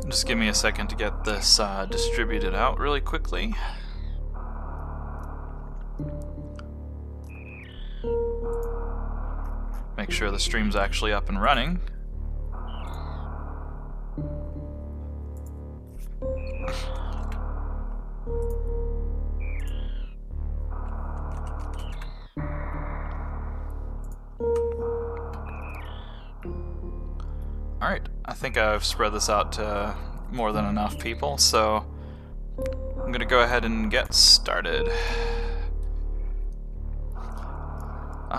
Just give me a second to get this distributed out really quickly. Make sure the stream's actually up and running. Alright, I think I've spread this out to more than enough people, so I'm gonna go ahead and get started.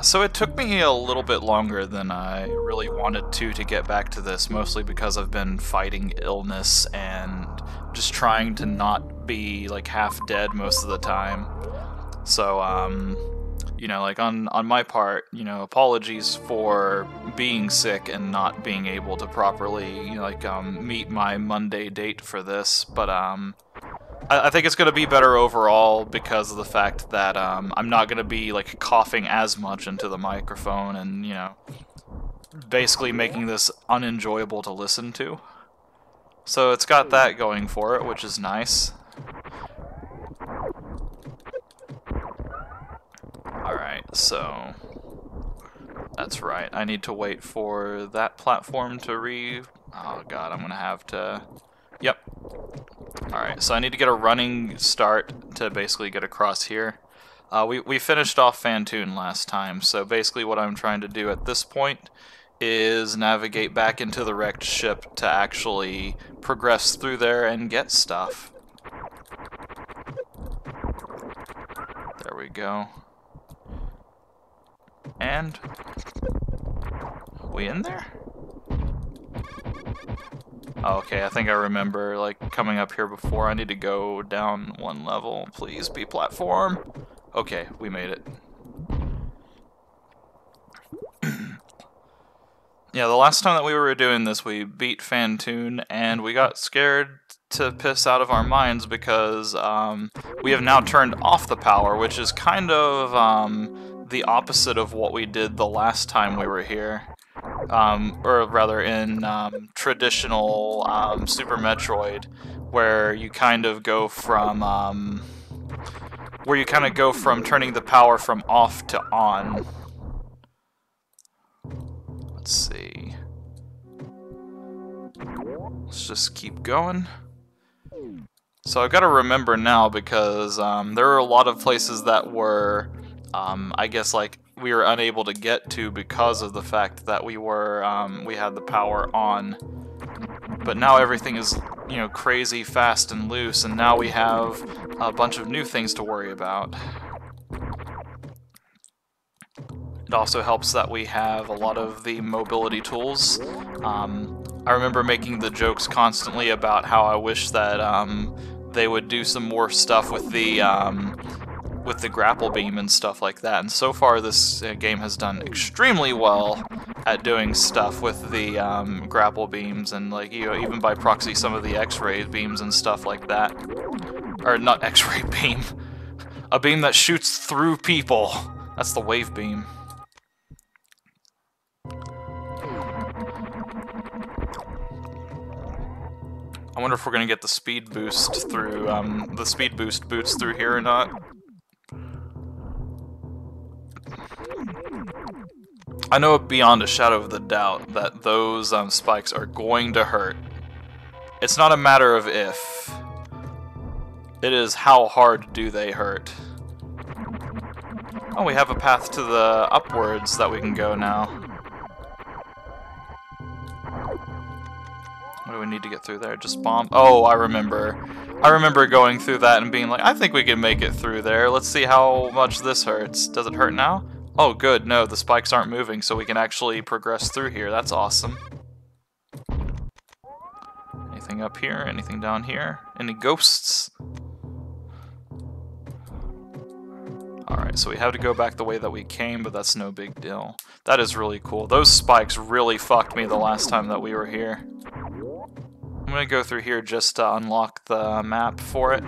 So it took me a little bit longer than I really wanted to get back to this, mostly because I've been fighting illness and just trying to not be like half dead most of the time. So, you know, like on my part, you know, apologies for being sick and not being able to properly, you know, like meet my Monday date for this, but I think it's going to be better overall because of the fact that I'm not going to be like coughing as much into the microphone and, you know, basically making this unenjoyable to listen to. So it's got that going for it, which is nice. Alright, so that's right. I need to wait for that platform to Oh god, I'm going to have to... Yep. Alright, so I need to get a running start to basically get across here. We finished off Fantoon last time, so basically what I'm trying to do at this point is navigate back into the wrecked ship to actually progress through there and get stuff. There we go. And... we in there? Oh, okay, I think I remember, like, coming up here before. I need to go down one level. Please be platform. Okay, we made it. Yeah, the last time that we were doing this, we beat Fantoon, and we got scared to piss out of our minds because we have now turned off the power, which is kind of the opposite of what we did the last time we were here. Or rather in traditional Super Metroid, where you kind of go from turning the power from off to on. Let's see. Let's just keep going. So I've got to remember now because there are a lot of places that were, I guess, like, we were unable to get to because of the fact that we had the power on. But now everything is, you know, crazy fast and loose, and now we have a bunch of new things to worry about. It also helps that we have a lot of the mobility tools. I remember making the jokes constantly about how I wish that they would do some more stuff with the grapple beam and stuff like that, and so far this game has done extremely well at doing stuff with the grapple beams, and, like, you know, even by proxy some of the X-ray beams and stuff like that. Or not X-ray beam, a beam that shoots through people. That's the wave beam. I wonder if we're gonna get the speed boost through the speed boost boots through here or not. I know beyond a shadow of the doubt that those spikes are going to hurt. It's not a matter of if. It is how hard do they hurt. Oh, we have a path to the upwards that we can go now. What do we need to get through there? Just bomb? Oh, I remember. I remember going through that and being like, I think we can make it through there. Let's see how much this hurts. Does it hurt now? Oh, good. No, the spikes aren't moving, so we can actually progress through here. That's awesome. Anything up here? Anything down here? Any ghosts? Alright, so we have to go back the way that we came, but that's no big deal. That is really cool. Those spikes really fucked me the last time that we were here. I'm gonna go through here just to unlock the map for it.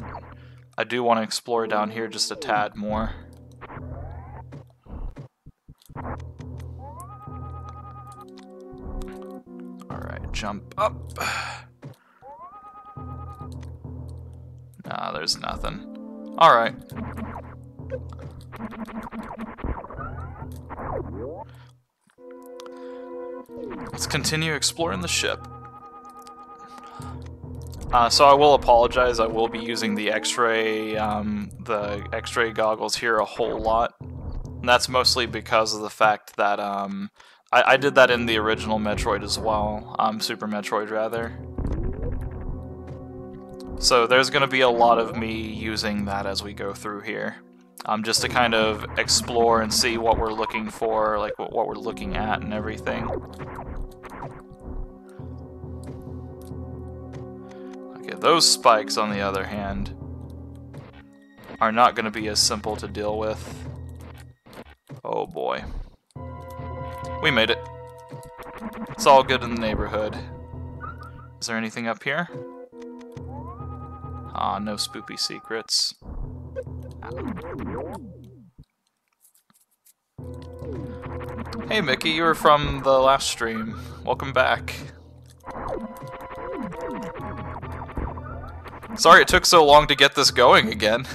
I do want to explore down here just a tad more. jump up. Nah, there's nothing. Alright. Let's continue exploring the ship. So I will apologize, I will be using the X-ray goggles here a whole lot. And that's mostly because of the fact that I did that in the original Metroid as well, Super Metroid rather. So there's going to be a lot of me using that as we go through here. Just to kind of explore and see what we're looking for, like what we're looking at and everything. Okay, those spikes, on the other hand, are not going to be as simple to deal with. Oh boy. We made it. It's all good in the neighborhood. Is there anything up here? Ah, no spoopy secrets. Hey Mickey, you were from the last stream. Welcome back. Sorry it took so long to get this going again.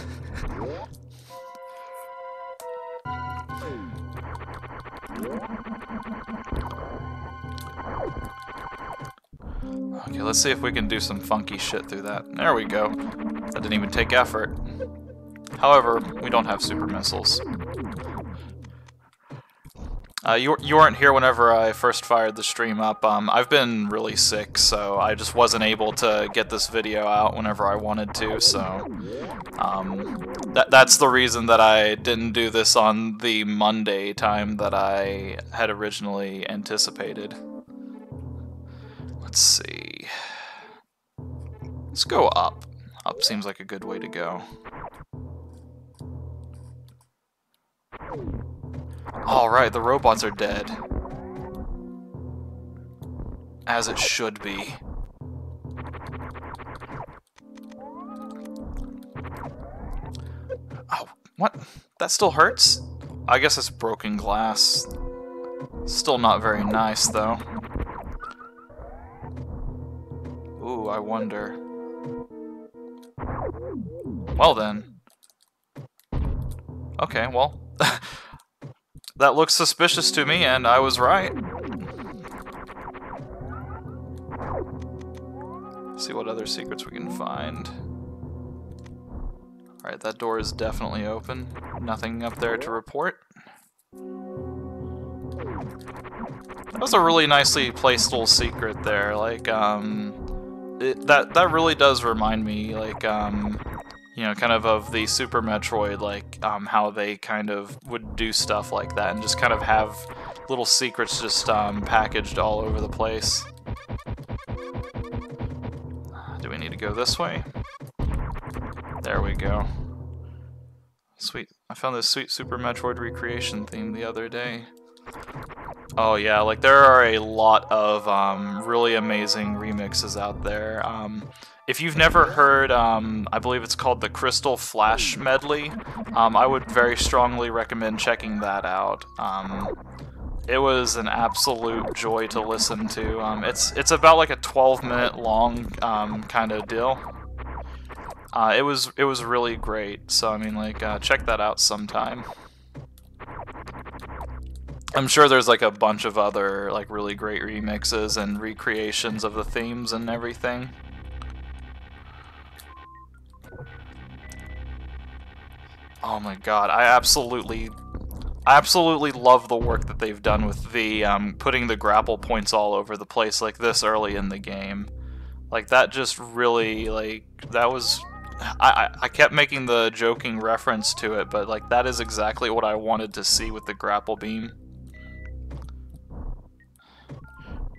Okay, let's see if we can do some funky shit through that. There we go. That didn't even take effort. However, we don't have super missiles. You weren't here whenever I first fired the stream up. I've been really sick, so I just wasn't able to get this video out whenever I wanted to, so... that's the reason that I didn't do this on the Monday time that I had originally anticipated. Let's see... Let's go up. Up seems like a good way to go. Alright, the robots are dead. As it should be. Oh, what? That still hurts? I guess it's broken glass. Still not very nice, though. Ooh, I wonder. Well then. Okay, well. That looks suspicious to me, and I was right. See what other secrets we can find. Alright, that door is definitely open. Nothing up there to report. That was a really nicely placed little secret there. Like, that really does remind me, like, you know, kind of the Super Metroid, like, how they kind of would do stuff like that and just kind of have little secrets just packaged all over the place. Do we need to go this way? There we go. Sweet. I found this sweet Super Metroid recreation theme the other day. Oh yeah, like there are a lot of really amazing remixes out there. If you've never heard, I believe it's called the Crystal Flash Medley, I would very strongly recommend checking that out. It was an absolute joy to listen to. It's about like a 12-minute long kind of deal. It was really great. So I mean, like, check that out sometime. I'm sure there's like a bunch of other like really great remixes and recreations of the themes and everything. Oh my god, I absolutely love the work that they've done with the putting the grapple points all over the place like this early in the game. Like that just really, like, that was... I kept making the joking reference to it, but like that is exactly what I wanted to see with the grapple beam.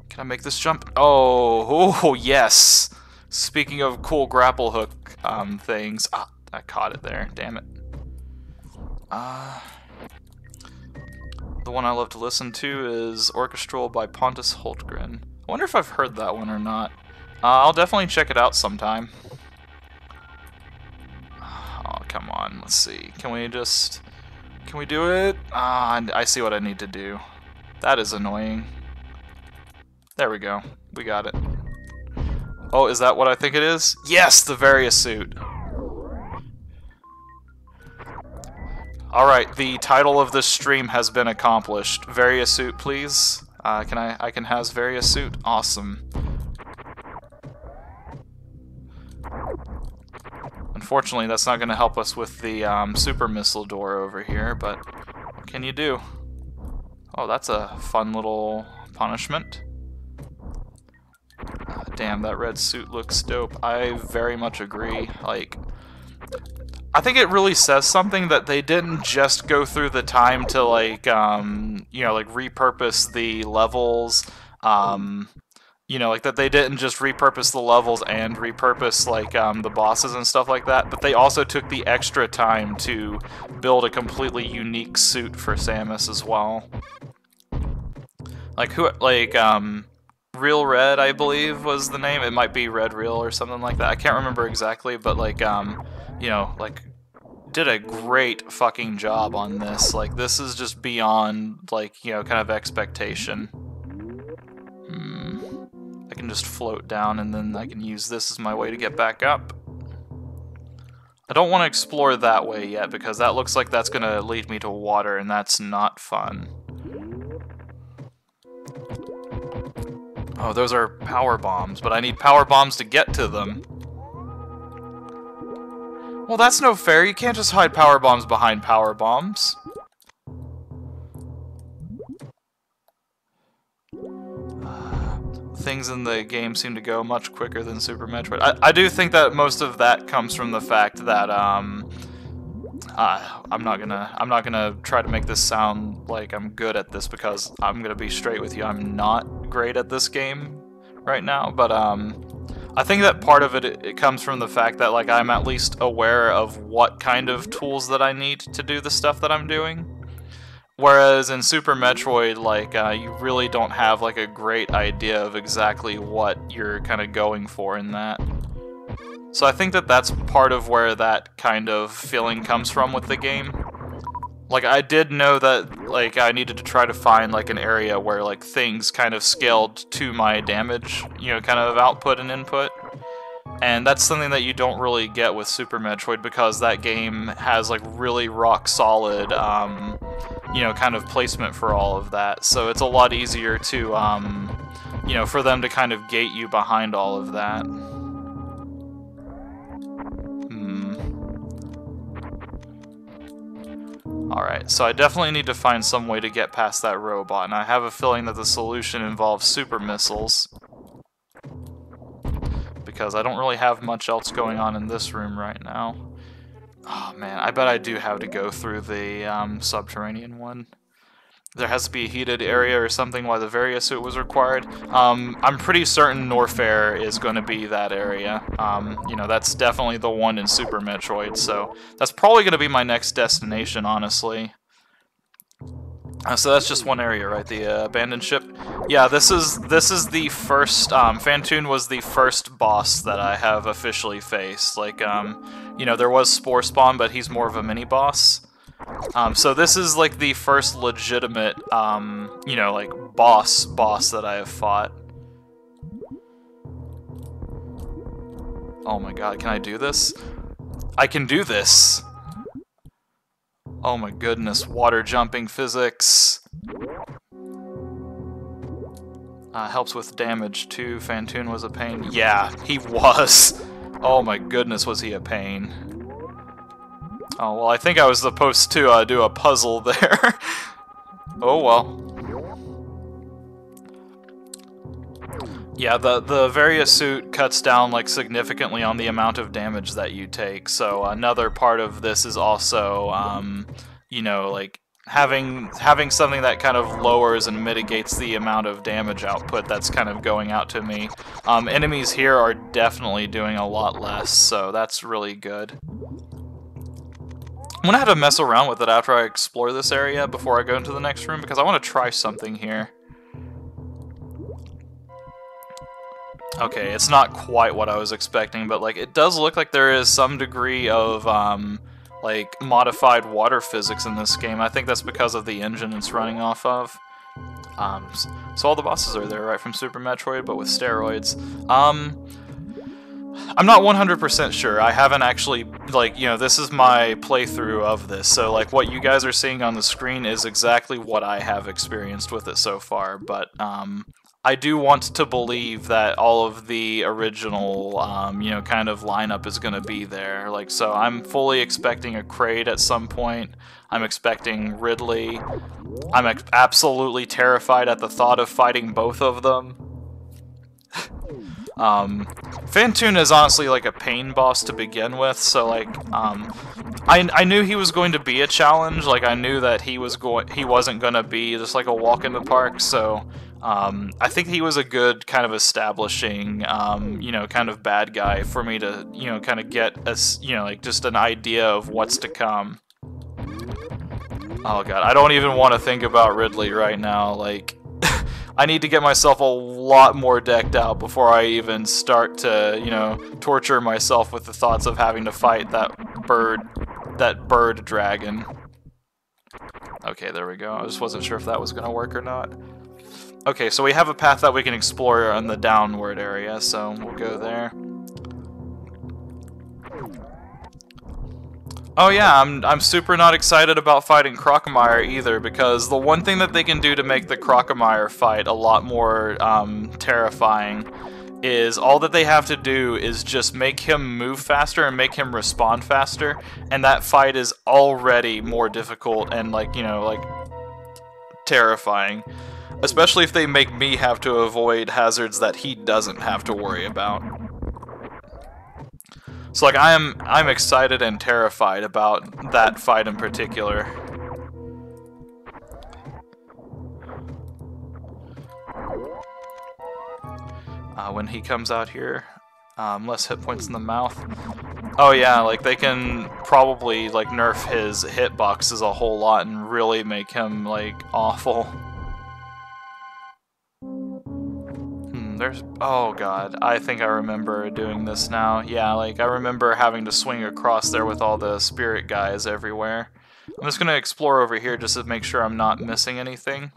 Can I make this jump? Oh, yes! Speaking of cool grapple hook things. Ah, I caught it there, damn it. The one I love to listen to is Orchestral by Pontus Hultgren. I wonder if I've heard that one or not. I'll definitely check it out sometime. Oh, come on, let's see. Can we do it? I see what I need to do. That is annoying. There we go. we got it. Oh, is that what I think it is? Yes, the Varia suit. Alright, the title of this stream has been accomplished. Varia suit, please. I can has Varia suit? Awesome. Unfortunately, that's not going to help us with the super missile door over here, but what can you do? Oh, that's a fun little punishment. Damn, that red suit looks dope. I very much agree. Like, I think it really says something that they didn't just go through the time to, like, you know, like, repurpose the levels, you know, like, that they didn't just repurpose the levels and repurpose, like, the bosses and stuff like that, but they also took the extra time to build a completely unique suit for Samus as well. Like, Real Red, I believe, was the name. It might be Red Real or something like that. I can't remember exactly, but, like, you know, like, did a great fucking job on this. Like, this is just beyond, like, you know, kind of expectation. I can just float down, and then I can use this as my way to get back up. I don't want to explore that way yet, because that looks like that's going to lead me to water, and that's not fun. Oh, those are power bombs, but I need power bombs to get to them. Well, that's no fair. You can't just hide power bombs behind power bombs. Things in the game seem to go much quicker than Super Metroid. I do think that most of that comes from the fact that I'm not gonna try to make this sound like I'm good at this, because I'm gonna be straight with you. I'm not great at this game right now, but I think that part of it comes from the fact that, like, I'm at least aware of what kind of tools that I need to do the stuff that I'm doing. Whereas in Super Metroid, like, you really don't have, like, a great idea of exactly what you're kind of going for in that. So I think that that's part of where that kind of feeling comes from with the game. Like, I did know that, like, I needed to try to find, like, an area where, like, things kind of scaled to my damage, you know, kind of output and input. And that's something that you don't really get with Super Metroid, because that game has, like, really rock-solid, you know, kind of placement for all of that. So it's a lot easier to, you know, for them to kind of gate you behind all of that. Alright, so I definitely need to find some way to get past that robot, and I have a feeling that the solution involves super missiles. Because I don't really have much else going on in this room right now. Oh man, I bet I do have to go through the subterranean one. There has to be a heated area or something why the Varia suit was required. I'm pretty certain Norfair is going to be that area. You know, that's definitely the one in Super Metroid, so that's probably going to be my next destination, honestly. So that's just one area, right? The abandoned ship. Yeah, this is the first. Phantoon was the first boss that I have officially faced. Like, you know, there was Spore Spawn, but he's more of a mini boss. So this is like the first legitimate, you know, like boss that I have fought. Oh my god, can I do this? I can do this! Oh my goodness, water jumping physics. Helps with damage too. Phantoon was a pain. Yeah, he was. Oh my goodness, was he a pain. Oh, well, I think I was supposed to do a puzzle there. Oh well. Yeah, the Varia suit cuts down, like, significantly on the amount of damage that you take, so another part of this is also, you know, like, having something that kind of lowers and mitigates the amount of damage output that's kind of going out to me. Enemies here are definitely doing a lot less, so that's really good. I'm gonna have to mess around with it after I explore this area before I go into the next room, because I want to try something here. Okay, it's not quite what I was expecting, but, like, it does look like there is some degree of, like, modified water physics in this game. I think that's because of the engine it's running off of. So all the bosses are there, right, from Super Metroid, but with steroids. I'm not 100% sure. I haven't actually, like, you know, this is my playthrough of this, so, like, what you guys are seeing on the screen is exactly what I have experienced with it so far, but, I do want to believe that all of the original, you know, kind of lineup is going to be there. Like, so I'm fully expecting a Kraid at some point. I'm expecting Ridley. I'm absolutely terrified at the thought of fighting both of them. Phantoon is honestly like a pain boss to begin with, so like, I knew he was going to be a challenge. Like, I knew that he wasn't gonna be just like a walk in the park. So, I think he was a good kind of establishing, you know, kind of bad guy for me to, you know, kind of get a, you know, like just an idea of what's to come. Oh god, I don't even want to think about Ridley right now. Like, I need to get myself a lot more decked out before I even start to, you know, torture myself with the thoughts of having to fight that bird dragon. Okay, there we go. I just wasn't sure if that was going to work or not. Okay, so we have a path that we can explore in the downward area, so we'll go there. Oh yeah, I'm super not excited about fighting Crocomire either, because the one thing that they can do to make the Crocomire fight a lot more terrifying is all that they have to do is just make him move faster and make him respond faster, and that fight is already more difficult and, like, you know, like, terrifying. Especially if they make me have to avoid hazards that he doesn't have to worry about. So, like, I'm excited and terrified about that fight in particular. When he comes out here, less hit points in the mouth. Oh yeah, like, they can probably, like, nerf his hitboxes a whole lot and really make him, like, awful. Oh god, I think I remember doing this now. Yeah, like, I remember having to swing across there with all the spirit guys everywhere. I'm just gonna explore over here just to make sure I'm not missing anything.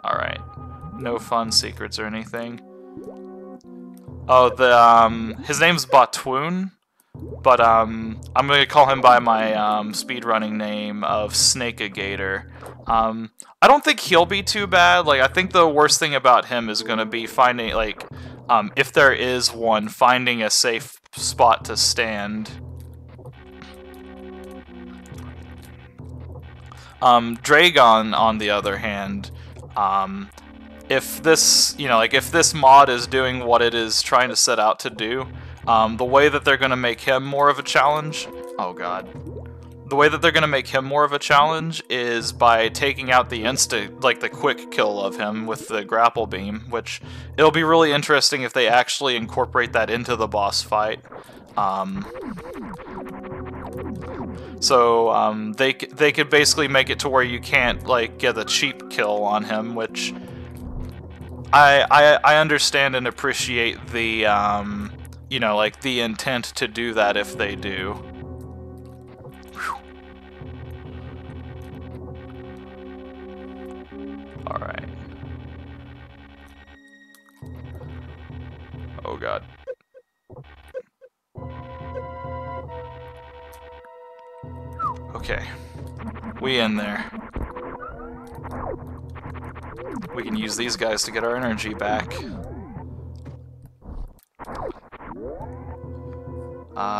Alright. No fun secrets or anything. Oh, his name's Batwoon, but, I'm gonna call him by my, speedrunning name of Snakeagator. I don't think he'll be too bad. Like, I think the worst thing about him is gonna be finding, like, if there is one, finding a safe spot to stand. Dragon, on the other hand, if this, you know, like, if this mod is doing what it is trying to set out to do, the way that they're gonna make him more of a challenge, oh god. The way that they're gonna make him more of a challenge is by taking out the the quick kill of him with the grapple beam, which it'll be really interesting if they actually incorporate that into the boss fight. So they could basically make it to where you can't, like, get a cheap kill on him, which I understand and appreciate the you know, like, the intent to do that if they do. Alright. Oh god. Okay. We in there. We can use these guys to get our energy back.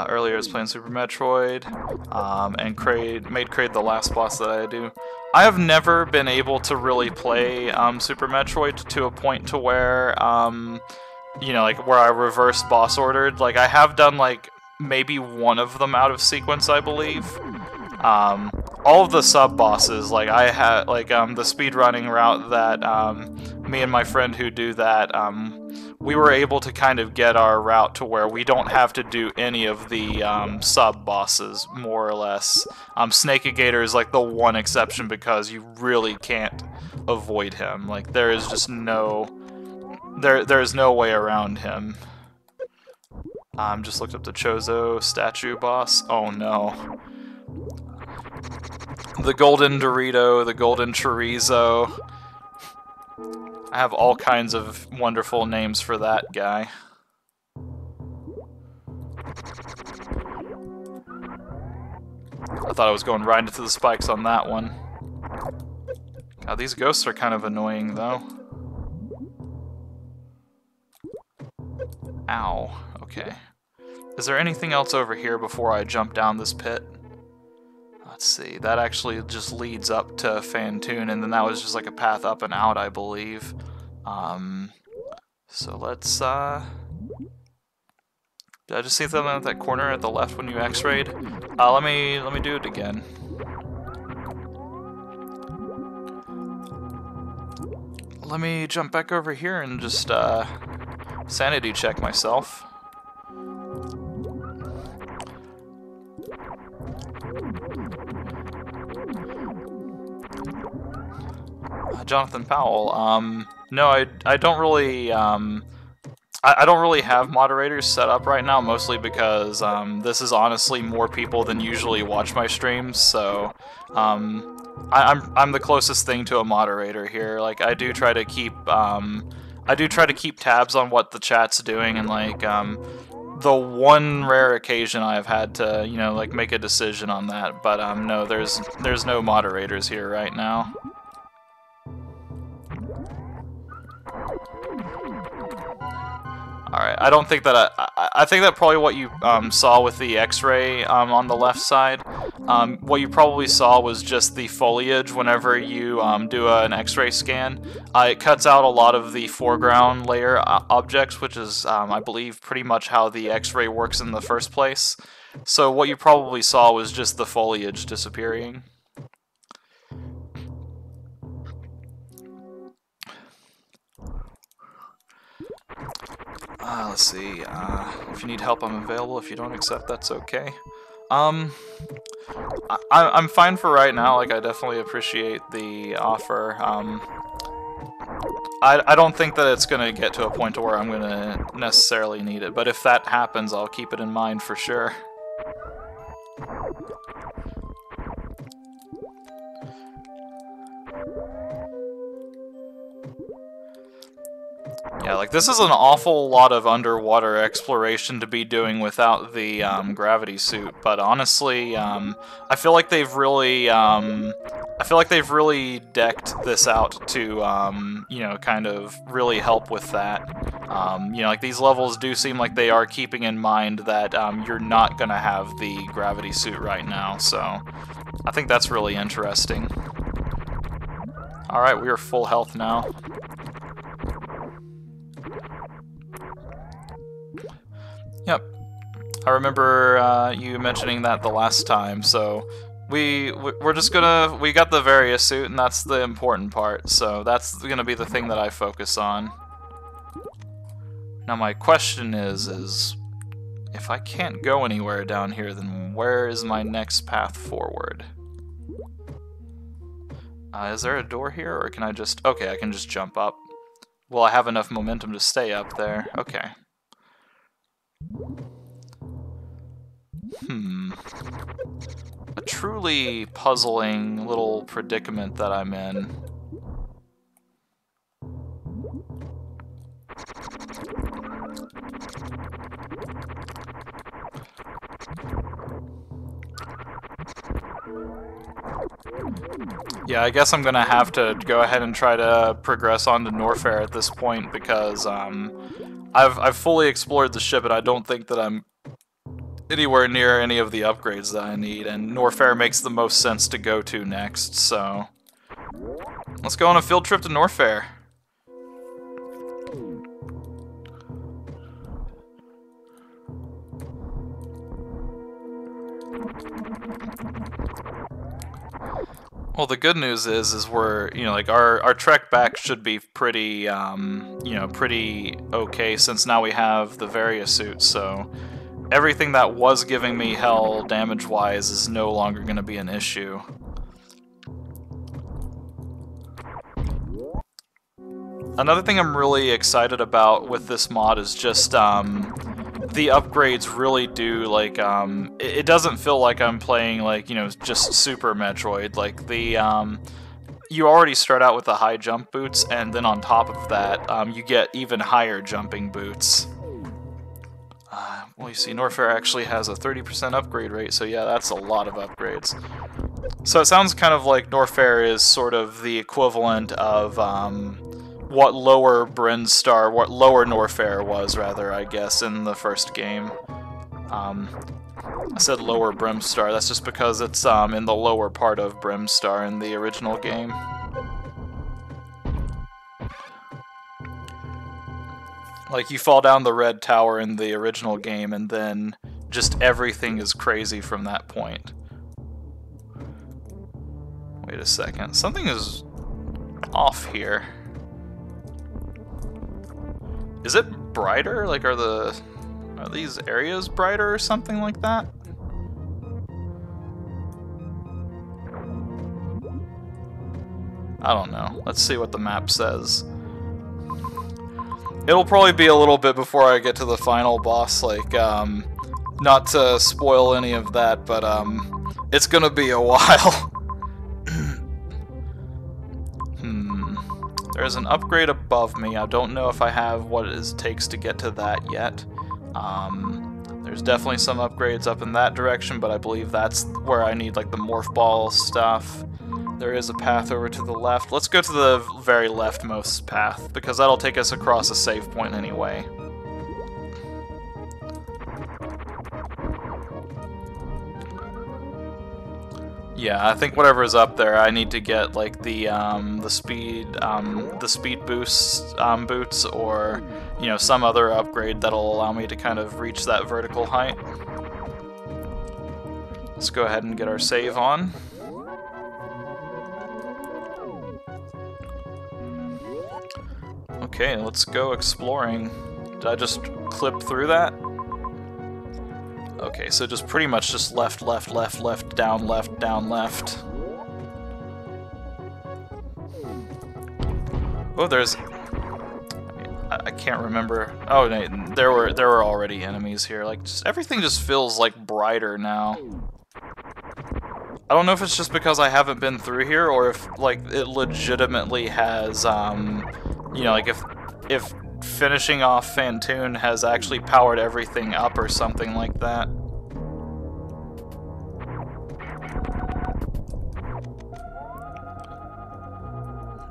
Earlier I was playing Super Metroid, and made Kraid the last boss that I do. I have never been able to really play Super Metroid to a point to where, you know, like, where I reverse boss ordered. Like, I have done, like, maybe one of them out of sequence, I believe. All of the sub-bosses, like, I had, like, the speedrunning route that, me and my friend who do that, we were able to kind of get our route to where we don't have to do any of the, sub-bosses, more or less. Snakeagator is, like, the one exception because you really can't avoid him. Like, there is just no... There's no way around him. Just looked up the Chozo statue boss. Oh no. the golden Dorito, the golden chorizo. I have all kinds of wonderful names for that guy. I thought I was going right into the spikes on that one. God, these ghosts are kind of annoying, though. Ow. Okay. Is there anything else over here before I jump down this pit? Let's see. That actually just leads up to Fantoon, and then that was just like a path up and out, I believe. So let's, Did I just see something at that corner at the left when you x-rayed? Let me do it again. Let me jump back over here and just, sanity check myself. Jonathan Powell, no, I don't really, I don't really have moderators set up right now, mostly because this is honestly more people than usually watch my streams, so I'm the closest thing to a moderator here. Like, I do try to keep tabs on what the chat's doing, and like the one rare occasion I've had to, you know, like make a decision on that, but no, there's no moderators here right now. Alright, I don't think that I think that probably what you saw with the x-ray on the left side, what you probably saw was just the foliage whenever you do an x-ray scan. It cuts out a lot of the foreground layer objects, which is, I believe, pretty much how the x-ray works in the first place. So what you probably saw was just the foliage disappearing. Let's see, if you need help, I'm available. If you don't accept, that's okay. I'm fine for right now. Like, I definitely appreciate the offer. I don't think that it's gonna get to a point to where I'm gonna necessarily need it, but if that happens, I'll keep it in mind for sure. Yeah, like, this is an awful lot of underwater exploration to be doing without the gravity suit, but honestly, I feel like they've really, decked this out to, you know, kind of really help with that. You know, like, these levels do seem like they are keeping in mind that you're not gonna have the gravity suit right now, so I think that's really interesting. Alright, we are full health now. Yep, I remember you mentioning that the last time, so we're just gonna, we got the Varia suit, and that's the important part, so that's gonna be the thing that I focus on. Now my question is if I can't go anywhere down here, then where is my next path forward? Is there a door here, or can I just, okay, I can just jump up. Will I have enough momentum to stay up there? Okay. A truly puzzling little predicament that I'm in. Yeah, I guess I'm gonna have to go ahead and try to progress on to Norfair at this point, because I've fully explored the ship, and I don't think that I'm anywhere near any of the upgrades that I need, and Norfair makes the most sense to go to next, so let's go on a field trip to Norfair. Well, the good news is we're, you know, like, our trek back should be pretty, you know, pretty okay, since now we have the Varia suit, so everything that was giving me hell damage-wise is no longer going to be an issue. Another thing I'm really excited about with this mod is just the upgrades really do, like, it doesn't feel like I'm playing, like, you know, just Super Metroid. Like, you already start out with the high jump boots, and then on top of that, you get even higher jumping boots. Well, you see, Norfair actually has a 30% upgrade rate, so yeah, that's a lot of upgrades. So it sounds kind of like Norfair is sort of the equivalent of what lower Norfair was, rather, I guess, in the first game. I said lower Brimstar, that's just because it's in the lower part of Brimstar in the original game. Like, you fall down the red tower in the original game, and then just everything is crazy from that point. Wait a second, something is off here. Is it brighter? Like, are these areas brighter or something like that? I don't know. Let's see what the map says. It'll probably be a little bit before I get to the final boss, like, not to spoil any of that, but, it's gonna be a while. There's an upgrade above me. I don't know if I have what it takes to get to that yet. There's definitely some upgrades up in that direction, but I believe that's where I need, like, the morph ball stuff. There is a path over to the left. Let's go to the very leftmost path, because that'll take us across a save point anyway. Yeah, I think whatever's up there, I need to get, like, the speed boost boots, or, you know, some other upgrade that'll allow me to kind of reach that vertical height. Let's go ahead and get our save on. Okay, let's go exploring. Did I just clip through that? Okay, so just pretty much just left, left, left, left, down, left. Oh, there's... I can't remember. Oh, no, there were already enemies here. Like, everything just feels, like, brighter now. I don't know if it's just because I haven't been through here, or if, like, it legitimately has, you know, like, if finishing off Phantoon has actually powered everything up or something like that.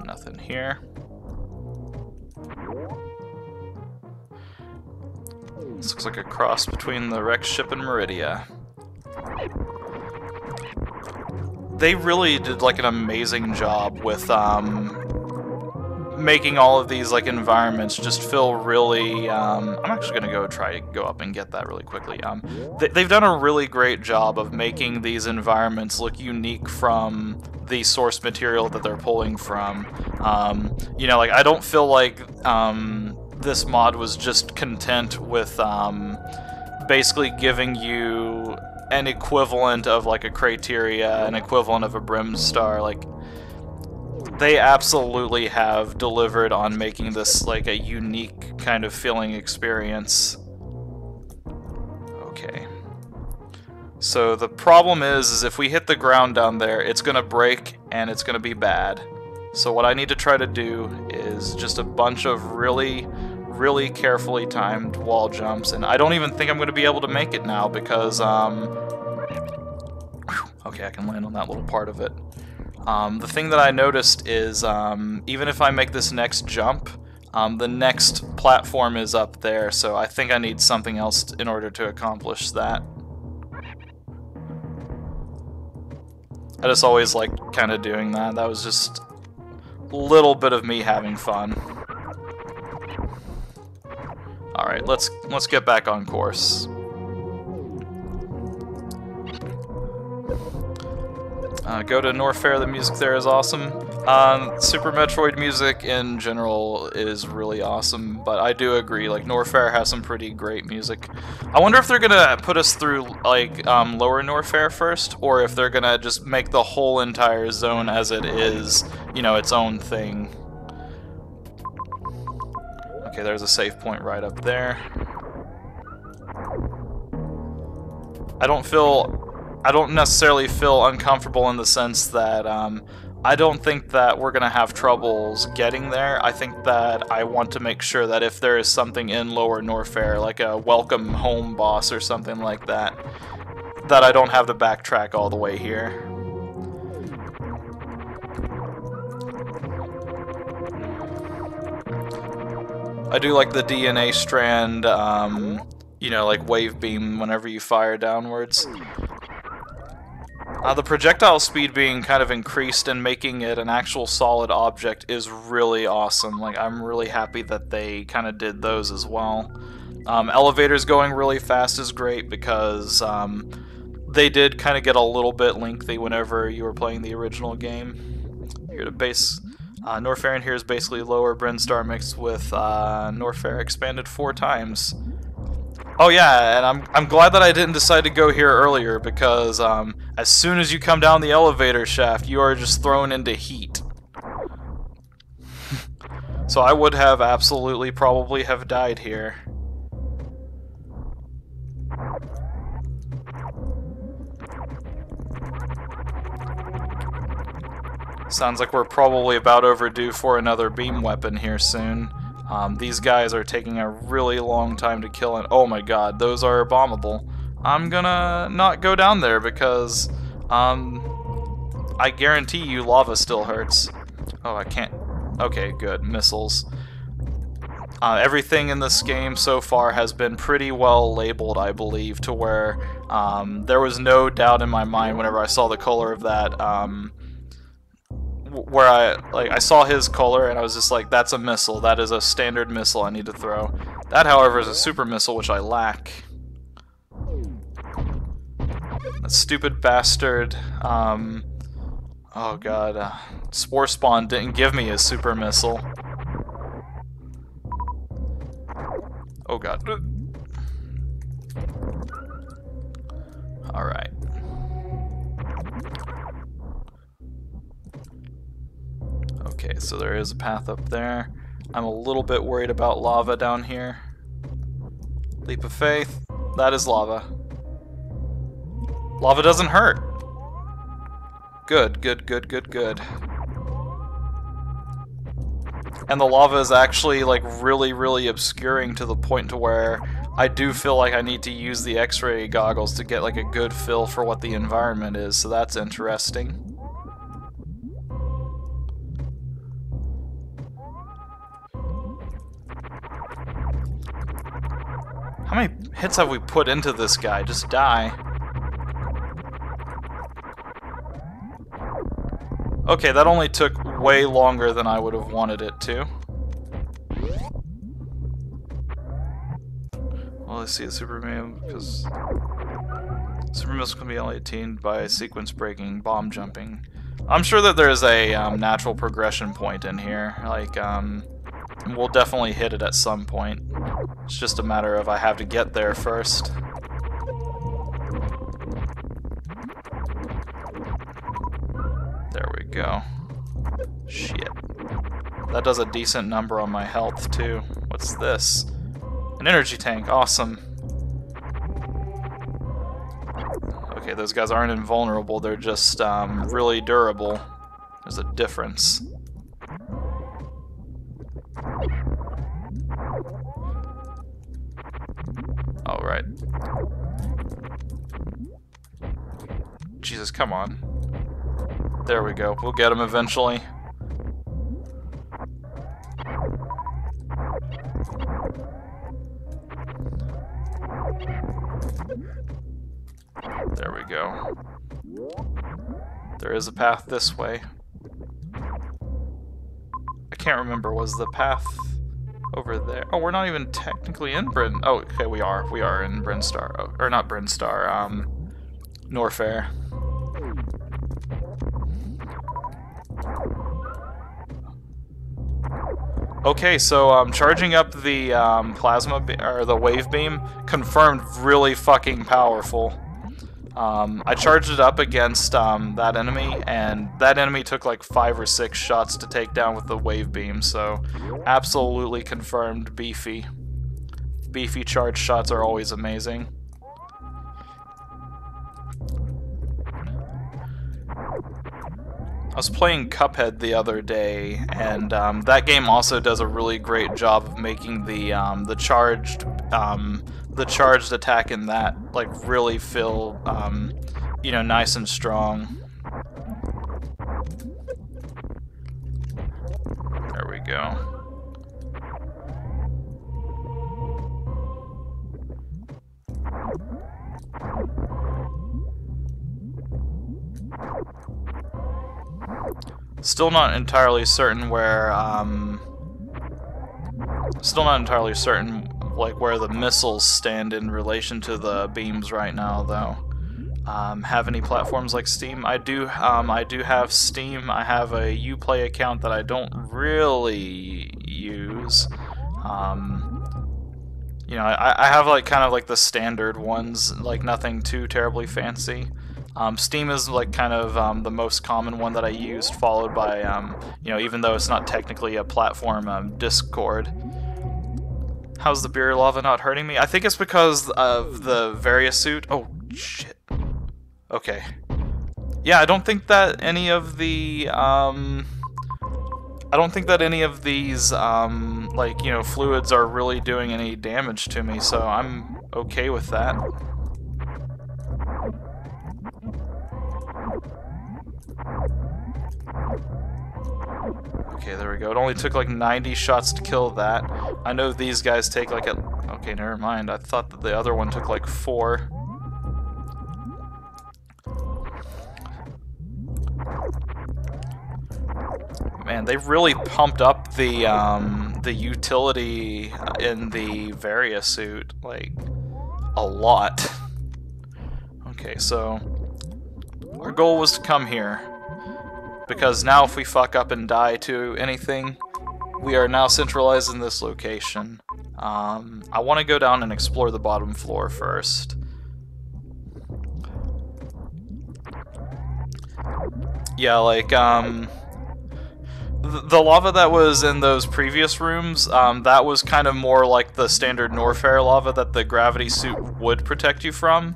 Nothing here. This looks like a cross between the wrecked ship and Meridia. They really did, like, an amazing job with making all of these, like, environments just feel really, I'm actually gonna go up and get that really quickly. They've done a really great job of making these environments look unique from the source material that they're pulling from. You know, like, I don't feel like, this mod was just content with, basically giving you an equivalent of, like, a Crateria, an equivalent of a Brimstar. Like, they absolutely have delivered on making this, like, a unique kind of feeling experience. Okay. So the problem is if we hit the ground down there, it's gonna break and it's gonna be bad. So what I need to try to do is just a bunch of really carefully timed wall jumps, and I don't even think I'm gonna be able to make it now because, okay, I can land on that little part of it. The thing that I noticed is, even if I make this next jump, the next platform is up there, so I think I need something else in order to accomplish that. I just always like kind of doing that. That was just a little bit of me having fun. Alright, let's get back on course. Go to Norfair, the music there is awesome. Super Metroid music in general is really awesome, but I do agree, like, Norfair has some pretty great music. I wonder if they're gonna put us through, like, lower Norfair first, or if they're gonna just make the whole entire zone as it is, you know, its own thing. Okay, there's a save point right up there. I don't necessarily feel uncomfortable in the sense that I don't think that we're gonna have troubles getting there. I think that I want to make sure that if there is something in Lower Norfair, like a welcome home boss or something like that, that I don't have to backtrack all the way here. I do like the DNA strand, you know, like wave beam whenever you fire downwards. The projectile speed being kind of increased and making it an actual solid object is really awesome. Like, I'm really happy that they kind of did those as well. Elevators going really fast is great because they did kind of get a little bit lengthy whenever you were playing the original game. Here to base... Norfair in here is basically Lower Brinstar mixed with Norfair expanded 4 times. Oh yeah, and I'm glad that I didn't decide to go here earlier because as soon as you come down the elevator shaft, you are just thrown into heat. So I would have absolutely probably have died here. Sounds like we're probably about overdue for another beam weapon here soon. These guys are taking a really long time to kill, and oh my god, those are bombable. I'm gonna not go down there because I guarantee you lava still hurts. Oh, I can't. Okay, good. Missiles. Everything in this game so far has been pretty well labeled, I believe, to where there was no doubt in my mind whenever I saw the color of that. Where I saw his color and I was just like, that's a missile. That is a standard missile I need to throw. That, however, is a super missile, which I lack. That stupid bastard. Oh god. Spore Spawn didn't give me his super missile. Oh god. Alright. Okay, so there is a path up there. I'm a little bit worried about lava down here. Leap of faith. That is lava. Lava doesn't hurt. Good, good, good, good, good. And the lava is actually like really, really obscuring to the point to where I do feel like I need to use the X-ray goggles to get like a good feel for what the environment is, so that's interesting. How many hits have we put into this guy? Just die. Okay, that only took way longer than I would have wanted it to. Well, let's see, Superman, because Super Missile can be only attained by sequence breaking, bomb jumping. I'm sure that there's a natural progression point in here. Like, we'll definitely hit it at some point. It's just a matter of I have to get there first. There we go. Shit. That does a decent number on my health, too. What's this? An energy tank. Awesome. Okay, those guys aren't invulnerable. They're just really durable. There's a difference. Alright. Jesus, come on. There we go. We'll get him eventually. There we go. There is a path this way. I can't remember, was the path over there? Oh, we're not even technically in Bryn... Oh, okay, we are. We are in Brinstar. Oh, or not Brinstar, Norfair. Okay, so charging up the plasma or the wave beam confirmed really fucking powerful. I charged it up against that enemy, and that enemy took like 5 or 6 shots to take down with the wave beam. So absolutely confirmed beefy. Beefy charge shots are always amazing. I was playing Cuphead the other day, and that game also does a really great job of making the charged attack in that like really feel you know, nice and strong. There we go. Still not entirely certain where, like where the missiles stand in relation to the beams right now, though. Have any platforms like Steam? I do have Steam. I have a Uplay account that I don't really use. You know, I have like kind of like the standard ones, like nothing too terribly fancy. Steam is like kind of the most common one that I used, followed by, you know, even though it's not technically a platform, Discord. How's the beer lava not hurting me? I think it's because of the Varia suit. Oh, shit. Okay. Yeah, I don't think that any of the, these, like, you know, fluids are really doing any damage to me, so I'm okay with that. Okay, there we go. It only took like 90 shots to kill that. I know these guys take like a... Okay, never mind. I thought that the other one took like 4. Man, they really pumped up the utility in the Varia suit, like, a lot. Okay, so our goal was to come here, because now if we fuck up and die to anything, we are now centralized in this location. I want to go down and explore the bottom floor first. Yeah, like, the lava that was in those previous rooms, that was kind of more like the standard Norfair lava that the gravity suit would protect you from.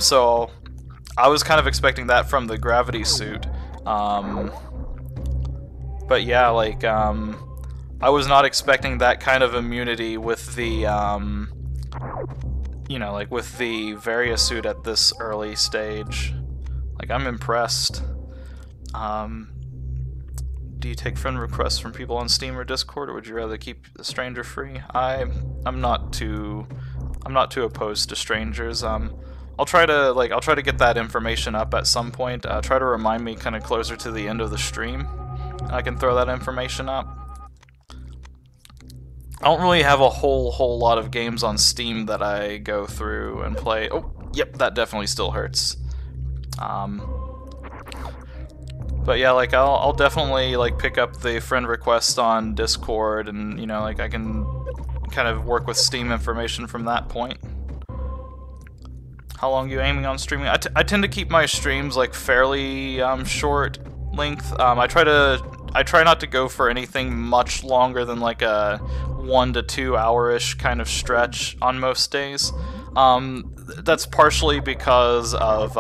So I was kind of expecting that from the gravity suit. But yeah, like, I was not expecting that kind of immunity with the, you know, like with the Varia suit at this early stage. Like, I'm impressed. Do you take friend requests from people on Steam or Discord, or would you rather keep the stranger free? I'm not too opposed to strangers. I'll try to get that information up at some point. Try to remind me kind of closer to the end of the stream. I can throw that information up. I don't really have a whole lot of games on Steam that I go through and play. Oh, yep, that definitely still hurts. But yeah, like I'll definitely like pick up the friend request on Discord, and you know, like I can kind of work with Steam information from that point. How long are you aiming on streaming? I tend to keep my streams like fairly short length. I try not to go for anything much longer than like a 1 to 2 hour-ish kind of stretch on most days. That's partially because of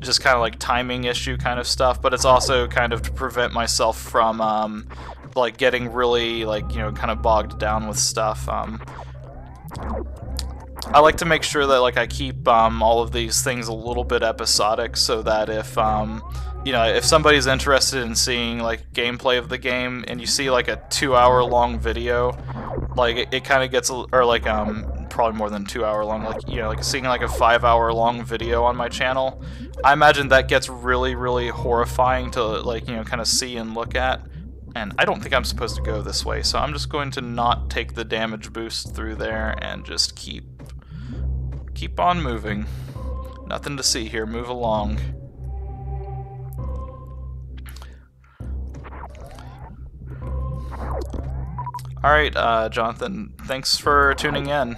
just kind of like timing issue kind of stuff, but it's also kind of to prevent myself from like getting really like, you know, kind of bogged down with stuff. I like to make sure that like I keep all of these things a little bit episodic, so that if you know, if somebody's interested in seeing like gameplay of the game and you see like a 2-hour-long video, like it kind of gets, or like probably more than 2 hour long, like, you know, like seeing like a 5-hour-long video on my channel, I imagine that gets really horrifying to like, you know, kind of see and look at. And I don't think I'm supposed to go this way, so I'm just going to not take the damage boost through there and just keep on moving. Nothing to see here. Move along. Alright, Jonathan, thanks for tuning in.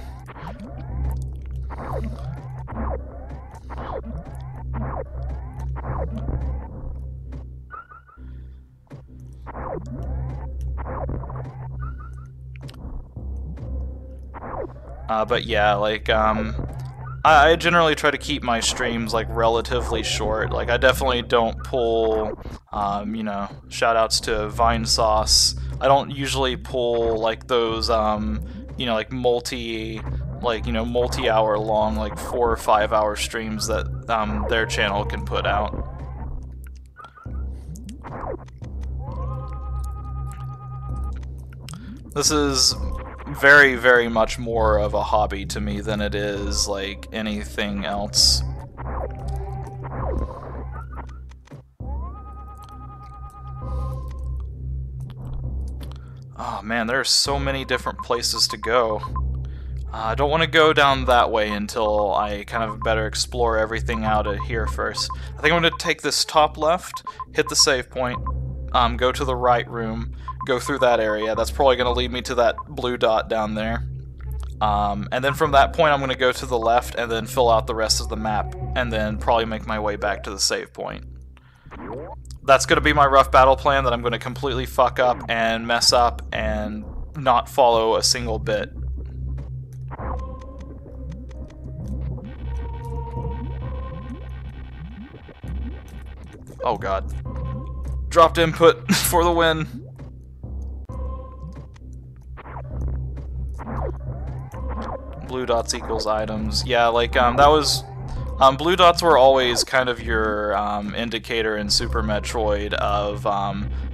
But yeah, like, I generally try to keep my streams like relatively short. Like I definitely don't pull, you know, shoutouts to Vine Sauce. I don't usually pull like those, you know, like multi-hour long, like 4 or 5 hour streams that their channel can put out. This is very, very much more of a hobby to me than it is like anything else. Oh man, there are so many different places to go. I don't want to go down that way until I kind of better explore everything out of here first. I think I'm going to take this top left, hit the save point, go to the right room, go through that area. That's probably going to lead me to that blue dot down there. And then from that point I'm going to go to the left and then fill out the rest of the map, and then probably make my way back to the save point. That's going to be my rough battle plan that I'm going to completely fuck up and mess up and not follow a single bit. Oh god. Dropped input for the win. Blue dots equals items. Yeah, like, that was... blue dots were always kind of your indicator in Super Metroid of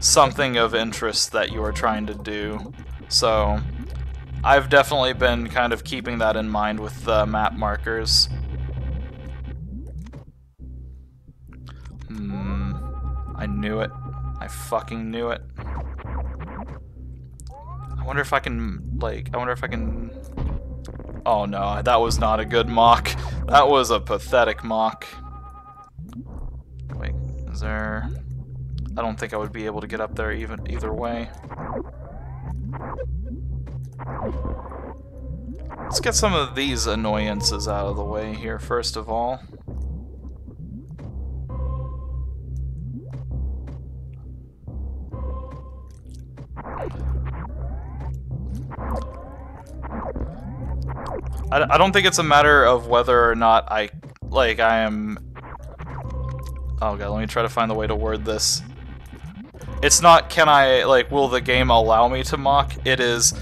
something of interest that you were trying to do. So, I've definitely been kind of keeping that in mind with the map markers. I knew it. I fucking knew it. I wonder if I can, like, Oh no, that was not a good mock. That was a pathetic mock. Wait, is there... I don't think I would be able to get up there either way. Let's get some of these annoyances out of the way here first of all. I don't think it's a matter of whether or not I am... Oh god, let me try to find the way to word this. It's not, can I, like, will the game allow me to mock? It is,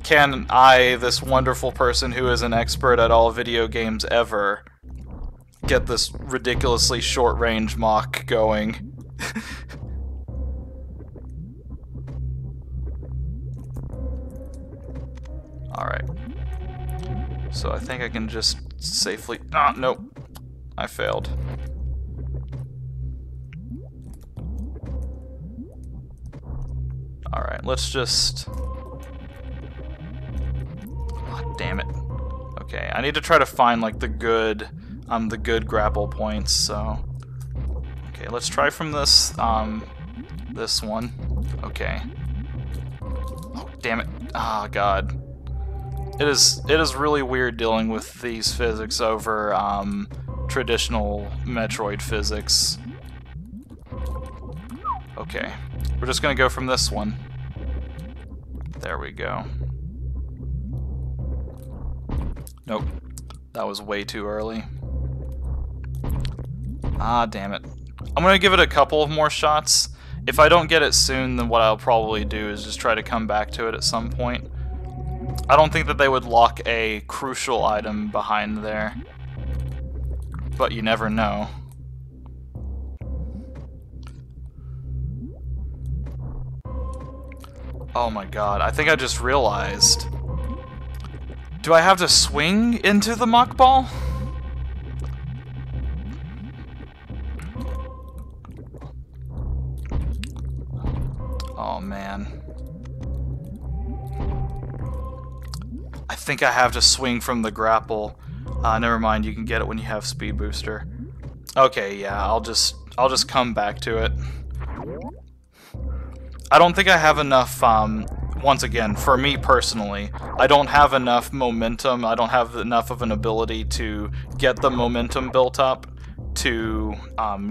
can I, this wonderful person who is an expert at all video games ever, get this ridiculously short-range mock going? Alright. So I think I can just safely... Ah, nope. I failed. Alright, let's just... Oh, damn it. Okay, I need to try to find, like, the good grapple points, so... Okay, let's try from this, this one. Okay. Oh, damn it. Ah, god. It is really weird dealing with these physics over traditional Metroid physics. Okay, we're just gonna go from this one. There we go. Nope, that was way too early. Ah, damn it. I'm gonna give it a couple of more shots. If I don't get it soon, then what I'll probably do is just try to come back to it at some point. I don't think that they would lock a crucial item behind there, but you never know. Oh my god, I think I just realized. Do I have to swing into the mock ball? Oh man. I think I have to swing from the grapple. Never mind, you can get it when you have speed booster. Okay, yeah, I'll just come back to it. I don't think I have enough, once again, for me personally, I don't have enough momentum, I don't have enough of an ability to get the momentum built up to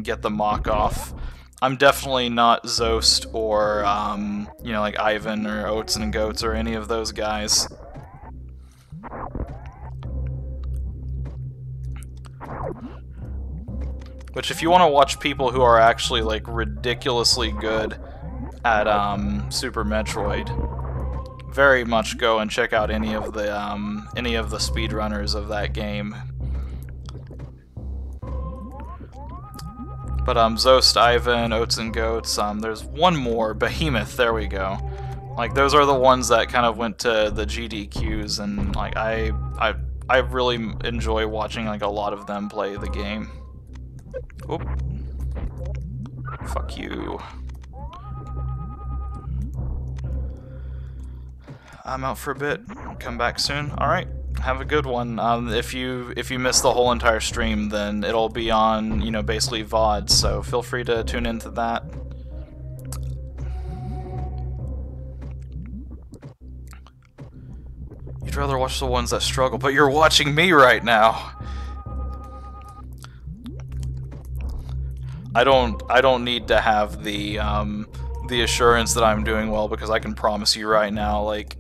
get the mock off. I'm definitely not Zost or, you know, like Ivan or Oats and Goats or any of those guys. Which, if you want to watch people who are actually, like, ridiculously good at, Super Metroid, very much go and check out any of the speedrunners of that game. But, Zost, Ivan, Oats and Goats, there's one more, Behemoth, there we go. Like, those are the ones that kind of went to the GDQs, and, like, I really enjoy watching, like, a lot of them play the game. Oop. Fuck you. I'm out for a bit. Come back soon. Alright. Have a good one. If you miss the whole entire stream, then it'll be on, you know, basically VOD, so feel free to tune into that. You'd rather watch the ones that struggle, but you're watching me right now. I don't need to have the assurance that I'm doing well, because I can promise you right now, like,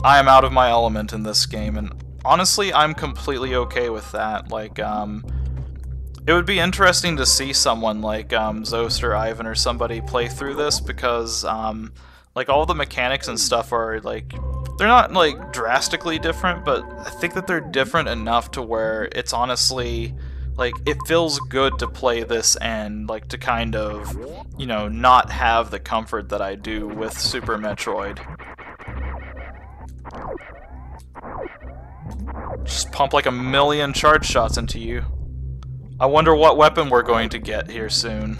I am out of my element in this game, and honestly, I'm completely okay with that. Like, it would be interesting to see someone like Zost or Ivan or somebody play through this, because like, all the mechanics and stuff are, like, they're not, like, drastically different, but I think that they're different enough to where it's honestly, like, it feels good to play this and, like, to kind of, you know, not have the comfort that I do with Super Metroid. Just pump like a million charge shots into you. I wonder what weapon we're going to get here soon.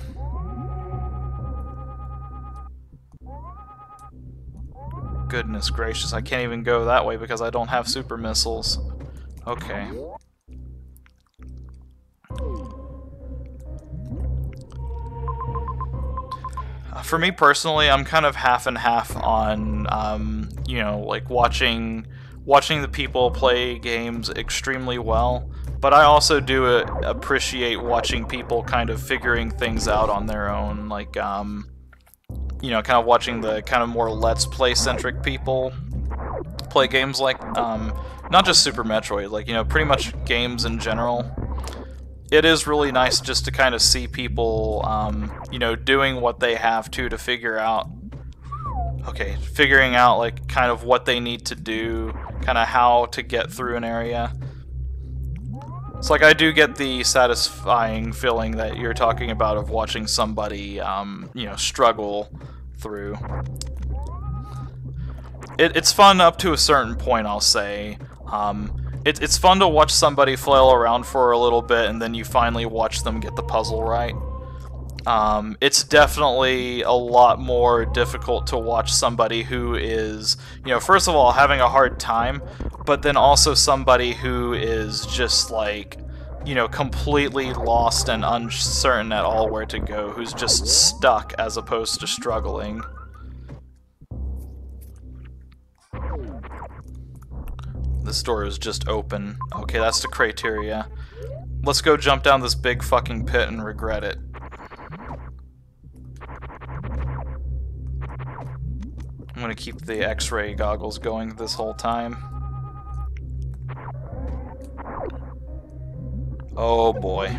Goodness gracious, I can't even go that way because I don't have super missiles. Okay. For me personally, I'm kind of half and half on, you know, like watching the people play games extremely well, but I also do appreciate watching people kind of figuring things out on their own, like, you know, kind of watching the kind of more Let's Play-centric people play games like, not just Super Metroid, like, you know, pretty much games in general. It is really nice just to kind of see people, you know, doing what they have to figure out, okay, figuring out, like, kind of what they need to do, kind of how to get through an area. It's like, I do get the satisfying feeling that you're talking about of watching somebody, you know, struggle through. It's fun up to a certain point, I'll say. It's fun to watch somebody flail around for a little bit and then you finally watch them get the puzzle right. It's definitely a lot more difficult to watch somebody who is, you know, first of all, having a hard time, but then also somebody who is just, like, you know, completely lost and uncertain at all where to go, who's just stuck as opposed to struggling. This door is just open. Okay, that's the criteria. Let's go jump down this big fucking pit and regret it. I'm gonna keep the X-ray goggles going this whole time. Oh boy.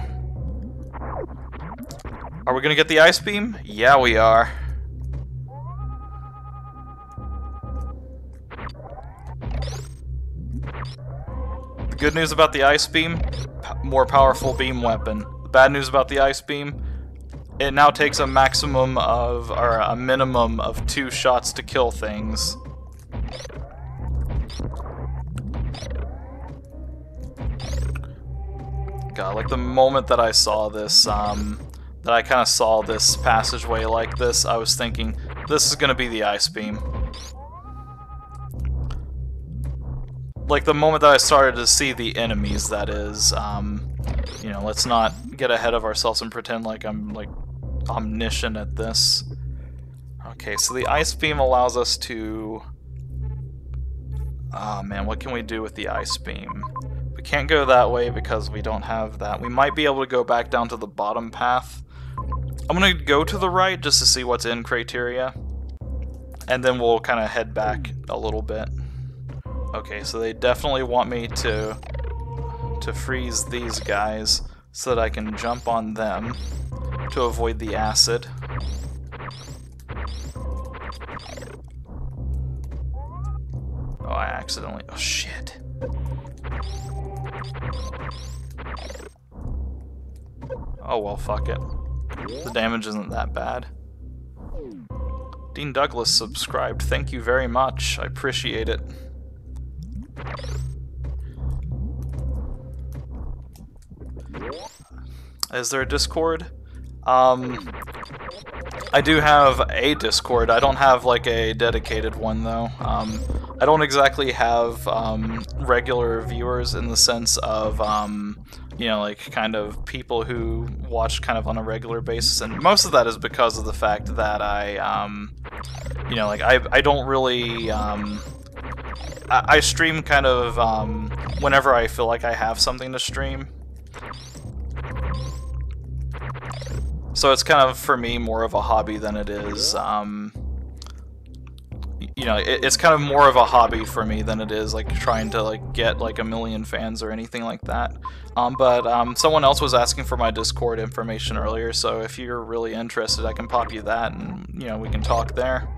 Are we gonna get the ice beam? Yeah, we are. The good news about the ice beam, more powerful beam weapon. The bad news about the ice beam, it now takes a maximum of, or a minimum of 2 shots to kill things. God, like the moment that I saw this, that I kind of saw this passageway like this, I was thinking, this is gonna be the ice beam. Like the moment that I started to see the enemies, that is, you know, let's not get ahead of ourselves and pretend like I'm, like, omniscient at this. Okay, so the ice beam allows us to... Oh man, what can we do with the ice beam? We can't go that way because we don't have that. We might be able to go back down to the bottom path. I'm gonna go to the right just to see what's in criteria, and then we'll kind of head back a little bit. Okay, so they definitely want me to freeze these guys. so that I can jump on them to avoid the acid. Oh, I accidentally... Oh, shit. Oh, well, fuck it. The damage isn't that bad. Dean Douglas subscribed. Thank you very much. I appreciate it. Is there a Discord? I do have a Discord. I don't have like a dedicated one though. I don't exactly have regular viewers in the sense of you know, like kind of people who watch kind of on a regular basis, and most of that is because of the fact that I you know, like I don't really I stream kind of whenever I feel like I have something to stream. So it's kind of, for me, more of a hobby than it is, you know, it's kind of more of a hobby for me than it is, like, trying to, like, get, like, 1 million fans or anything like that. But someone else was asking for my Discord information earlier, so if you're really interested, I can pop you that, and, you know, we can talk there.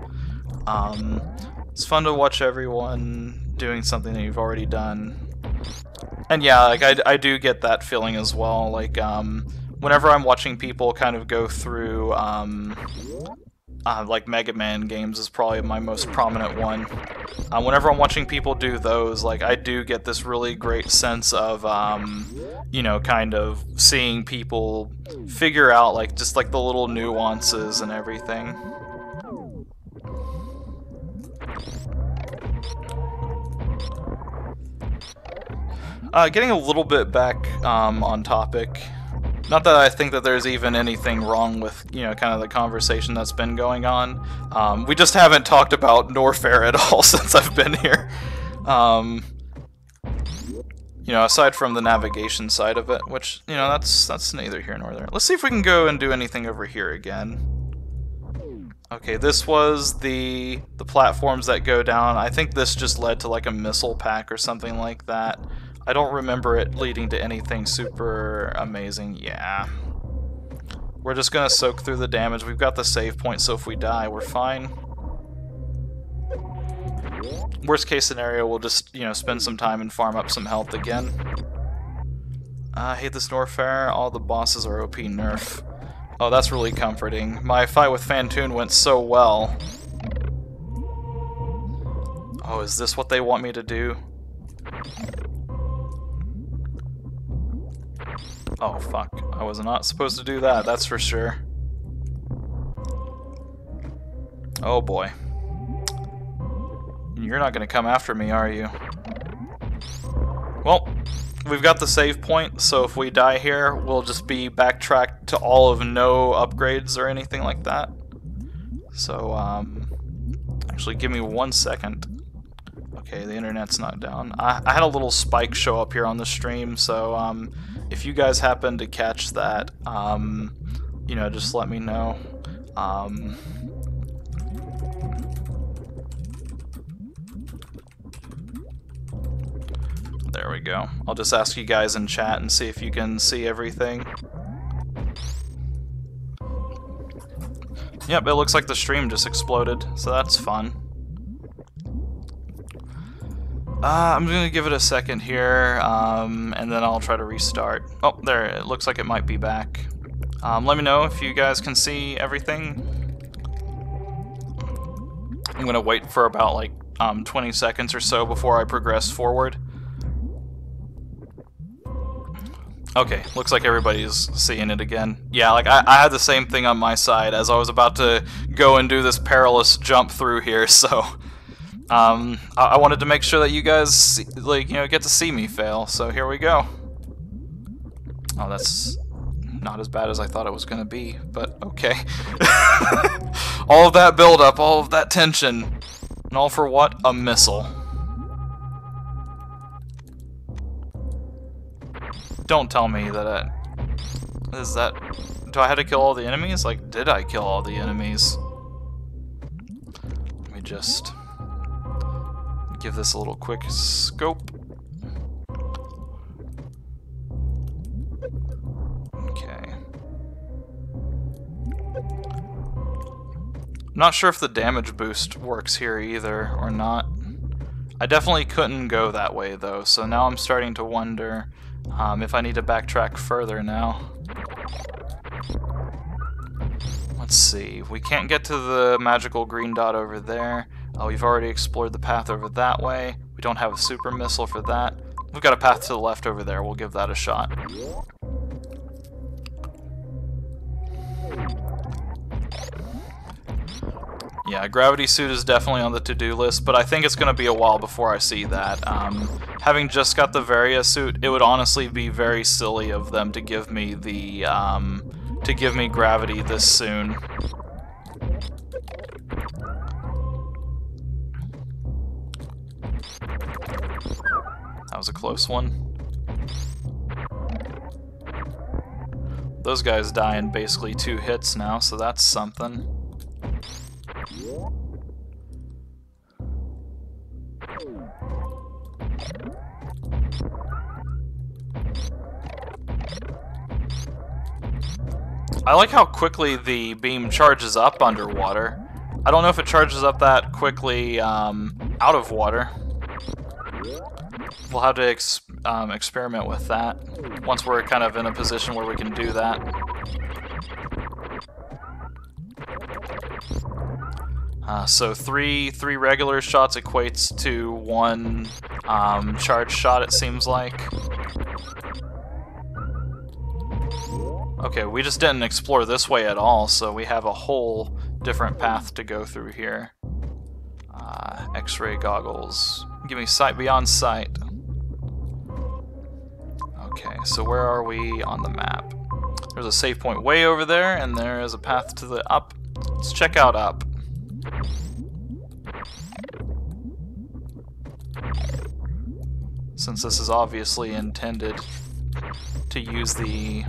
It's fun to watch everyone doing something that you've already done. And yeah, like, I do get that feeling as well, like, whenever I'm watching people kind of go through, like Mega Man games is probably my most prominent one. Whenever I'm watching people do those, like, I do get this really great sense of, you know, kind of seeing people figure out, like, just like the little nuances and everything. Getting a little bit back on topic. Not that I think that there's even anything wrong with, you know, kind of the conversation that's been going on. We just haven't talked about Norfair at all since I've been here. You know, aside from the navigation side of it, which, you know, that's neither here nor there. Let's see if we can go and do anything over here again. Okay, this was the platforms that go down. I think this just led to like a missile pack or something like that. I don't remember it leading to anything super amazing. Yeah. We're just gonna soak through the damage. We've got the save point, so if we die, we're fine. Worst case scenario, we'll just, you know, spend some time and farm up some health again. I hate this Norfair. All the bosses are OP nerf. Oh, that's really comforting. My fight with Fantoon went so well. Oh, is this what they want me to do? Oh, fuck. I was not supposed to do that, that's for sure. Oh, boy. You're not gonna come after me, are you? Well, we've got the save point, so if we die here, we'll just be backtracked to all of no upgrades or anything like that. So, actually, give me 1 second. Okay, the internet's not down. I had a little spike show up here on the stream, so, if you guys happen to catch that, you know, just let me know. There we go. I'll just ask you guys in chat and see if you can see everything. Yep, it looks like the stream just exploded, so that's fun. I'm gonna give it a second here, and then I'll try to restart. Oh, there, it looks like it might be back. Let me know if you guys can see everything. I'm gonna wait for about like 20 seconds or so before I progress forward. Okay, looks like everybody's seeing it again. Yeah, like I had the same thing on my side as I was about to go and do this perilous jump through here, so I wanted to make sure that you guys, like, you know, get to see me fail, so here we go. Oh, that's not as bad as I thought it was gonna be, but okay. All of that build-up, all of that tension, and all for what? A missile. Don't tell me that is that... Do I have to kill all the enemies? Like, did I kill all the enemies? Let me just give this a little quick scope. Not sure if the damage boost works here either, or not. I definitely couldn't go that way though, so now I'm starting to wonder if I need to backtrack further now. Let's see, we can't get to the magical green dot over there. We've already explored the path over that way. We don't have a super missile for that. We've got a path to the left over there, we'll give that a shot. Yeah, gravity suit is definitely on the to-do list, but I think it's going to be a while before I see that. Having just got the Varia suit, it would honestly be very silly of them to give me the gravity this soon. That was a close one. Those guys die in basically 2 hits now, so that's something. I like how quickly the beam charges up underwater. I don't know if it charges up that quickly out of water. We'll have to experiment with that once we're kind of in a position where we can do that. So three regular shots equates to 1 charge shot, it seems like. Okay, we just didn't explore this way at all, so we have a whole different path to go through here. X-ray goggles. Give me sight beyond sight. Okay, so where are we on the map? There's a save point way over there, and there is a path to the up. Let's check out up. Since this is obviously intended to use the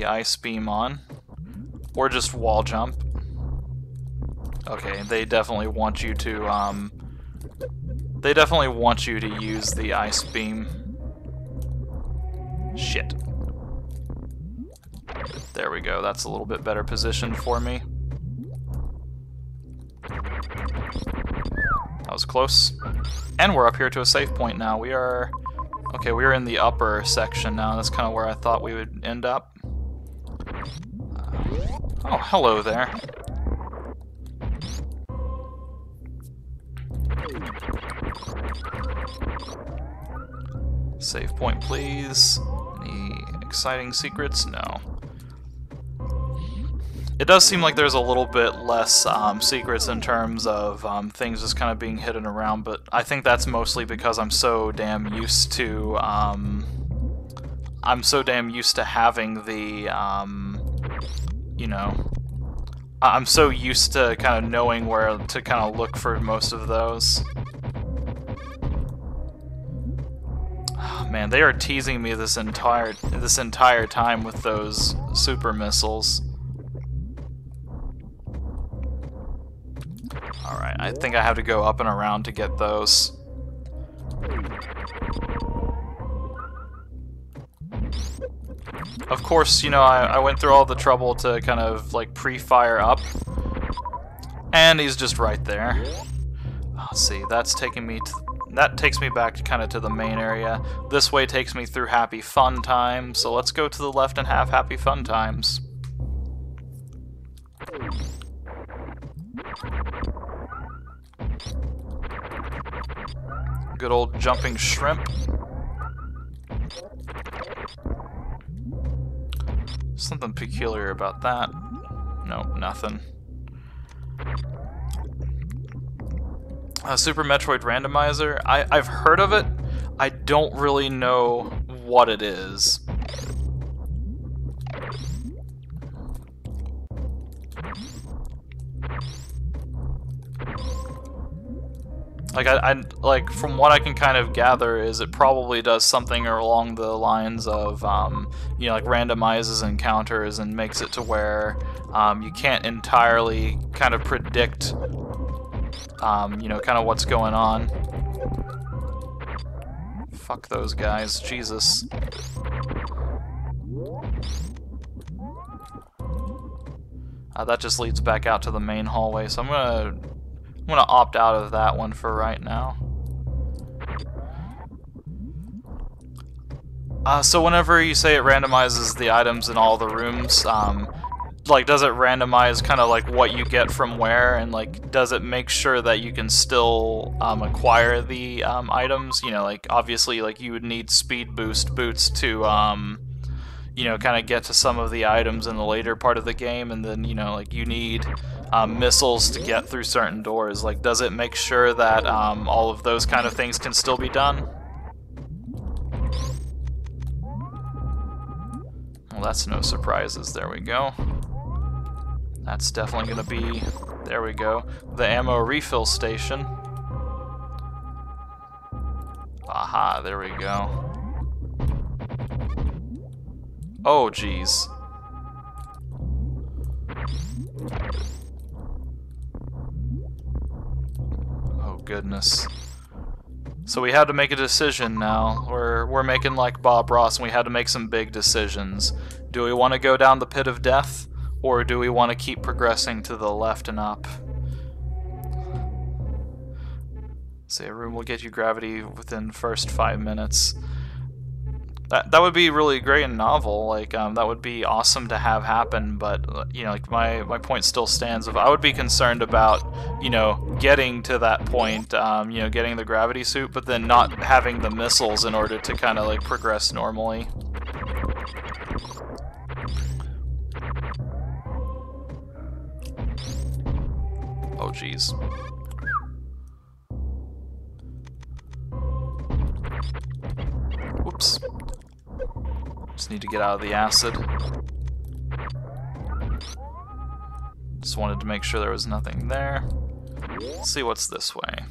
ice beam on, or just wall jump. Okay, they definitely want you to use the ice beam. Shit. There we go, that's a little bit better position for me. That was close. And we're up here to a save point now. We are in the upper section now. That's kind of where I thought we would end up. Oh, hello there. Save point, please. Any exciting secrets? No. It does seem like there's a little bit less secrets in terms of things just kind of being hidden around, but I think that's mostly because I'm so damn used to having the you know, I'm so used to kind of knowing where to kind of look for most of those. Oh, man, they are teasing me this entire time with those super missiles. Alright, I think I have to go up and around to get those. Of course, you know, I went through all the trouble to kind of like pre-fire up, and he's just right there. Let's see, that takes me back kind of to the main area. This way takes me through Happy Fun Time, so let's go to the left and have Happy Fun Times. Good old jumping shrimp. Something peculiar about that. Nope, nothing. Super Metroid randomizer. I've heard of it. I don't really know what it is. Like from what I can kind of gather is it probably does something along the lines of you know, like randomizes encounters and makes it to where you can't entirely kind of predict you know, kind of what's going on. Fuck those guys, Jesus. That just leads back out to the main hallway, so I'm gonna opt out of that one for right now. So whenever you say it randomizes the items in all the rooms, like, does it randomize kind of like what you get from where, and like, does it make sure that you can still acquire the items? You know, like, obviously, like, you would need speed boost boots to, you know, kind of get to some of the items in the later part of the game, and then, you know, like, you need missiles to get through certain doors. Like, does it make sure that all of those kind of things can still be done? Well, that's no surprises. There we go. That's definitely going to be, there we go, the ammo refill station. Aha, there we go. Oh, geez. Oh, goodness. So we had to make a decision now. We're making like Bob Ross, and we had to make some big decisions. Do we want to go down the pit of death? Or do we want to keep progressing to the left and up? Say a room will get you gravity within the first 5 minutes. That would be really great and novel. Like, that would be awesome to have happen. But you know, like, my point still stands. Of I would be concerned about, you know, getting to that point. You know, getting the gravity suit, but then not having the missiles in order to kind of like progress normally. Oh, jeez. Whoops. Just need to get out of the acid. Just wanted to make sure there was nothing there. Let's see what's this way.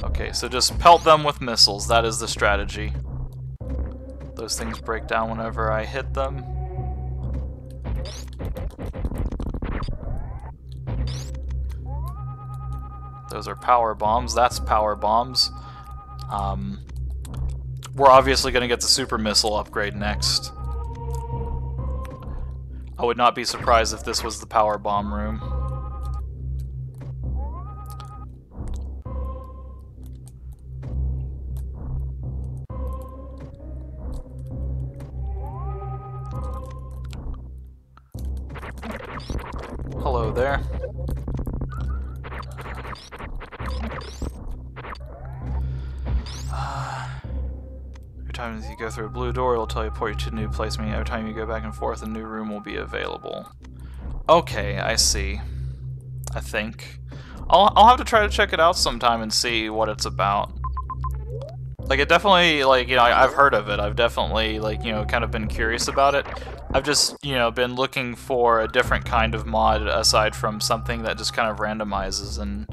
Okay, so just pelt them with missiles. That is the strategy. Those things break down whenever I hit them. Those are power bombs. That's power bombs. We're obviously going to get the super missile upgrade next. I would not be surprised if this was the power bomb room. Hello there. Every time you go through a blue door, it'll teleport you to a new place. Meaning every time you go back and forth, a new room will be available. Okay, I see. I think I'll have to try to check it out sometime and see what it's about. Like, it definitely, like, you know, I've heard of it. I've definitely, like, you know, kind of been curious about it. I've just, you know, been looking for a different kind of mod aside from something that just kind of randomizes. And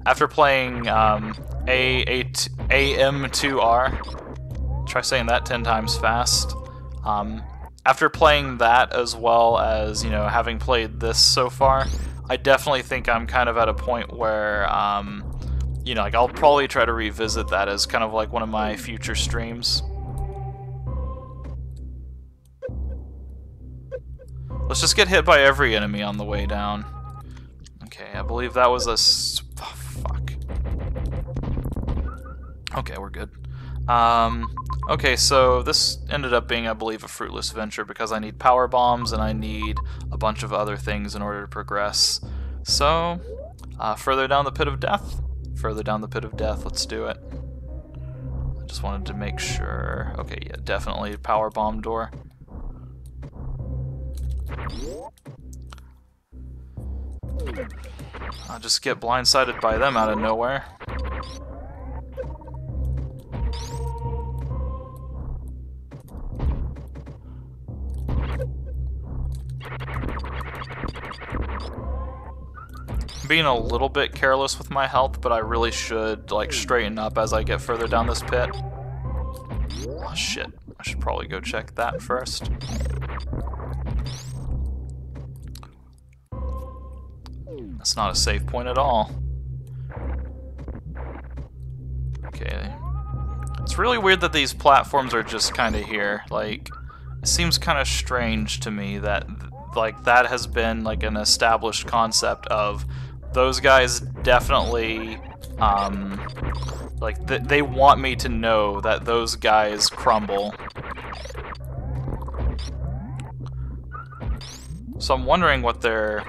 after playing AM2R, try saying that 10 times fast. After playing that, as well as, you know, having played this so far, I definitely think I'm kind of at a point where, you know, like, I'll probably try to revisit that as kind of like one of my future streams. Let's just get hit by every enemy on the way down. Okay, I believe that was a... Oh, fuck. Okay, we're good. Okay, so this ended up being, I believe, a fruitless venture because I need power bombs and I need a bunch of other things in order to progress. So, further down the pit of death? Further down the pit of death, let's do it. I just wanted to make sure. Okay, yeah, definitely power bomb door. I'll just get blindsided by them out of nowhere. Being a little bit careless with my health, but I really should, like, straighten up as I get further down this pit. Oh, shit. I should probably go check that first. That's not a save point at all. Okay. It's really weird that these platforms are just kind of here. Like, it seems kind of strange to me that, like, that has been, like, an established concept of those guys definitely, like, they want me to know that those guys crumble. So I'm wondering what their,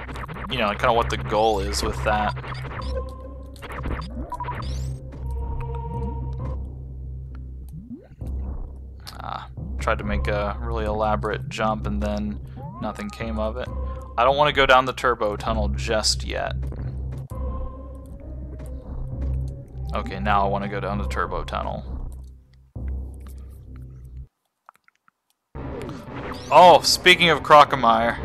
you know, kind of what the goal is with that. Tried to make a really elaborate jump and then nothing came of it. I don't want to go down the turbo tunnel just yet. Okay, now I want to go down the turbo tunnel. Oh, speaking of Crocomire.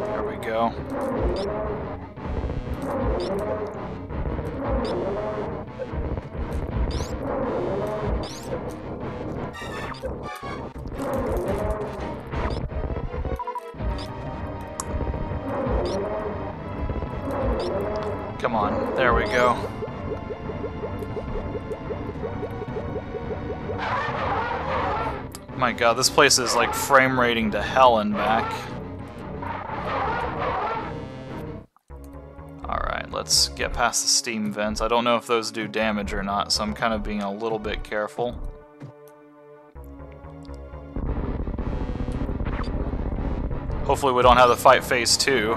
There we go. Come on, there we go. My god, this place is like frame rating to hell and back. Alright, let's get past the steam vents. I don't know if those do damage or not, so I'm kind of being a little bit careful. Hopefully we don't have to fight phase 2.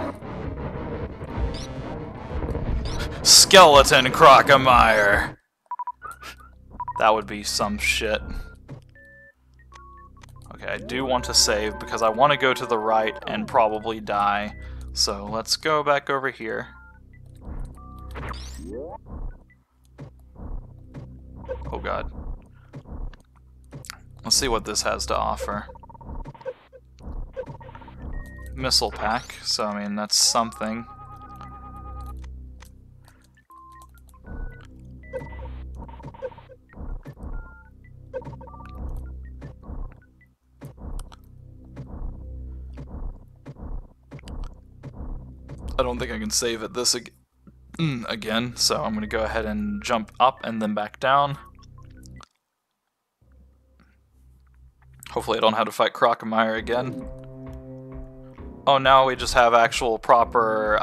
Skeleton Crocomire! That would be some shit. Okay, I do want to save because I want to go to the right and probably die. So let's go back over here. Oh god. Let's see what this has to offer. Missile pack, so I mean that's something. I don't think I can save at this again, so I'm going to go ahead and jump up and then back down. Hopefully I don't have to fight Crocomire again. Oh, now we just have actual proper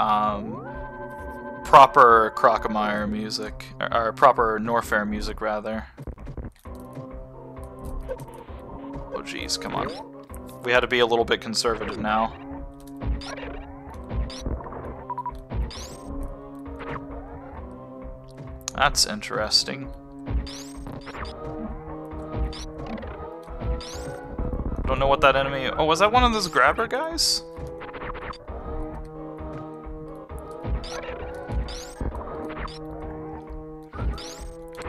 Crocomire music, or proper Norfair music, rather. Oh geez, come on. We had to be a little bit conservative now. That's interesting. Don't know what that enemy... Oh, was that one of those grabber guys?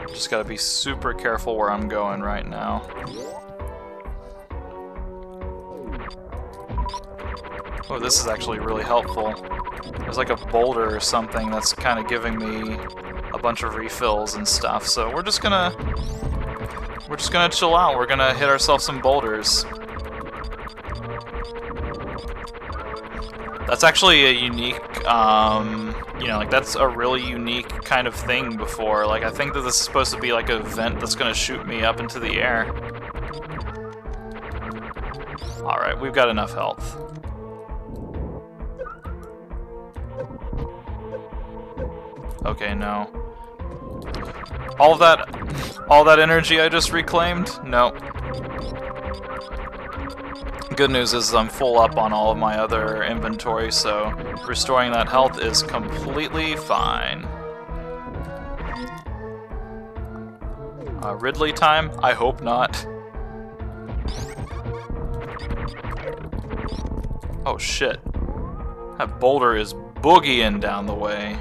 Just gotta be super careful where I'm going right now. Oh, this is actually really helpful. There's like a boulder or something that's kind of giving me a bunch of refills and stuff, so we're just gonna chill out. We're gonna hit ourselves some boulders. That's actually a unique, you know, like that's a really unique kind of thing before. Like I think that this is supposed to be like a vent that's gonna shoot me up into the air. Alright, we've got enough health. Okay, no. All that energy I just reclaimed? No. Good news is I'm full up on all of my other inventory, so restoring that health is completely fine. Ridley time? I hope not. Oh shit. That boulder is boogieing down the way.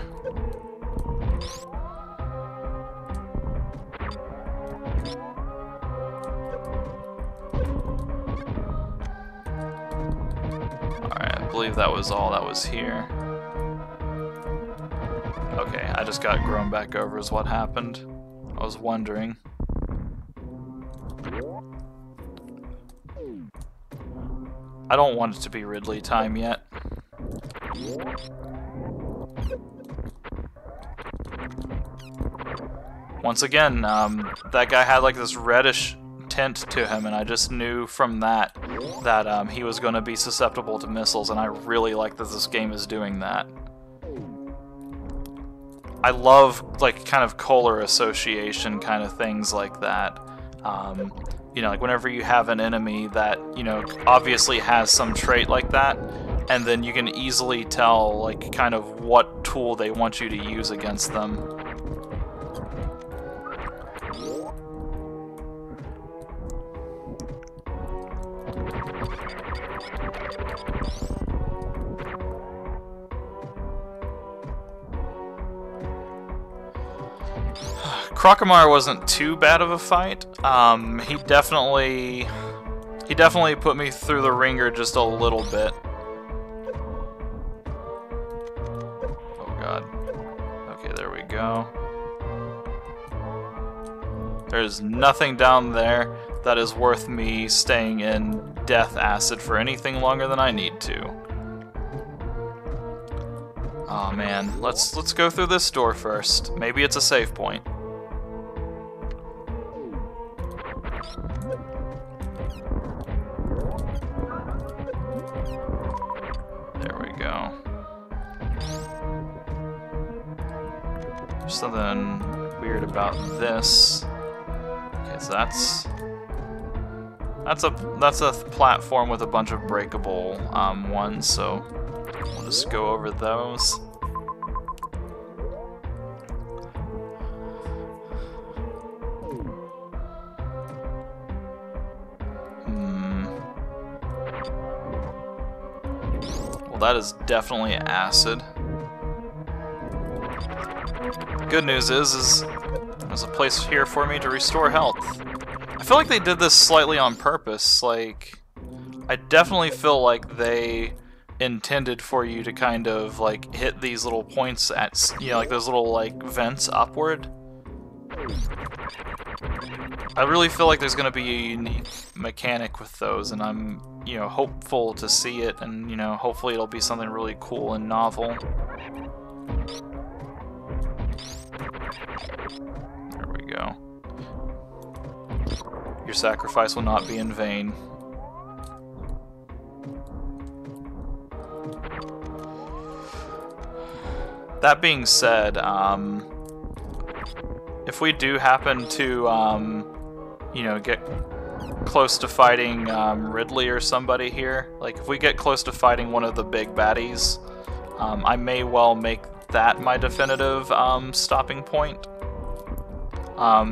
believe that was all that was here. Okay, I just got grown back over is what happened. I was wondering. I don't want it to be Ridley time yet. Once again, that guy had like this reddish tint to him, and I just knew from that he was going to be susceptible to missiles, and I really like that this game is doing that. I love like kind of color association kind of things like that. You know, like whenever you have an enemy that, you know, obviously has some trait like that, and then you can easily tell like kind of what tool they want you to use against them. Crocomire wasn't too bad of a fight. He definitely put me through the ringer just a little bit. Oh god. Okay, there we go. There's nothing down there that is worth me staying in death acid for anything longer than I need to. Oh man, let's go through this door first. Maybe it's a save point. Something weird about this. Okay, so that's a platform with a bunch of breakable ones, so we'll just go over those. Well, that is definitely acid. Good news is there's a place here for me to restore health. I feel like they did this slightly on purpose. Like, I definitely feel like they intended for you to kind of like hit these little points at, you know, like those little like vents upward. I really feel like there's going to be a unique mechanic with those, and I'm, you know, hopeful to see it, and, you know, hopefully it'll be something really cool and novel. There we go. Your sacrifice will not be in vain. That being said, if we do happen to, you know, get close to fighting Ridley or somebody here, like if we get close to fighting one of the big baddies, I may well make that my definitive stopping point.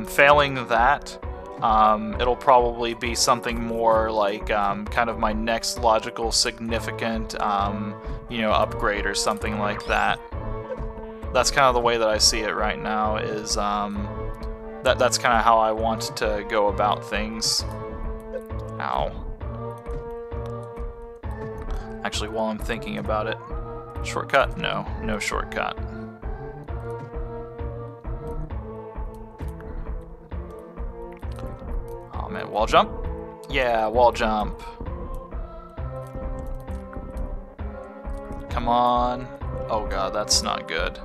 Failing that, it'll probably be something more like kind of my next logical significant, you know, upgrade or something like that. That's kind of the way that I see it right now, is that's kind of how I want to go about things. Ow. Actually, while I'm thinking about it, shortcut? No, no shortcut. Oh man, wall jump? Yeah, wall jump. Come on. Oh god, that's not good.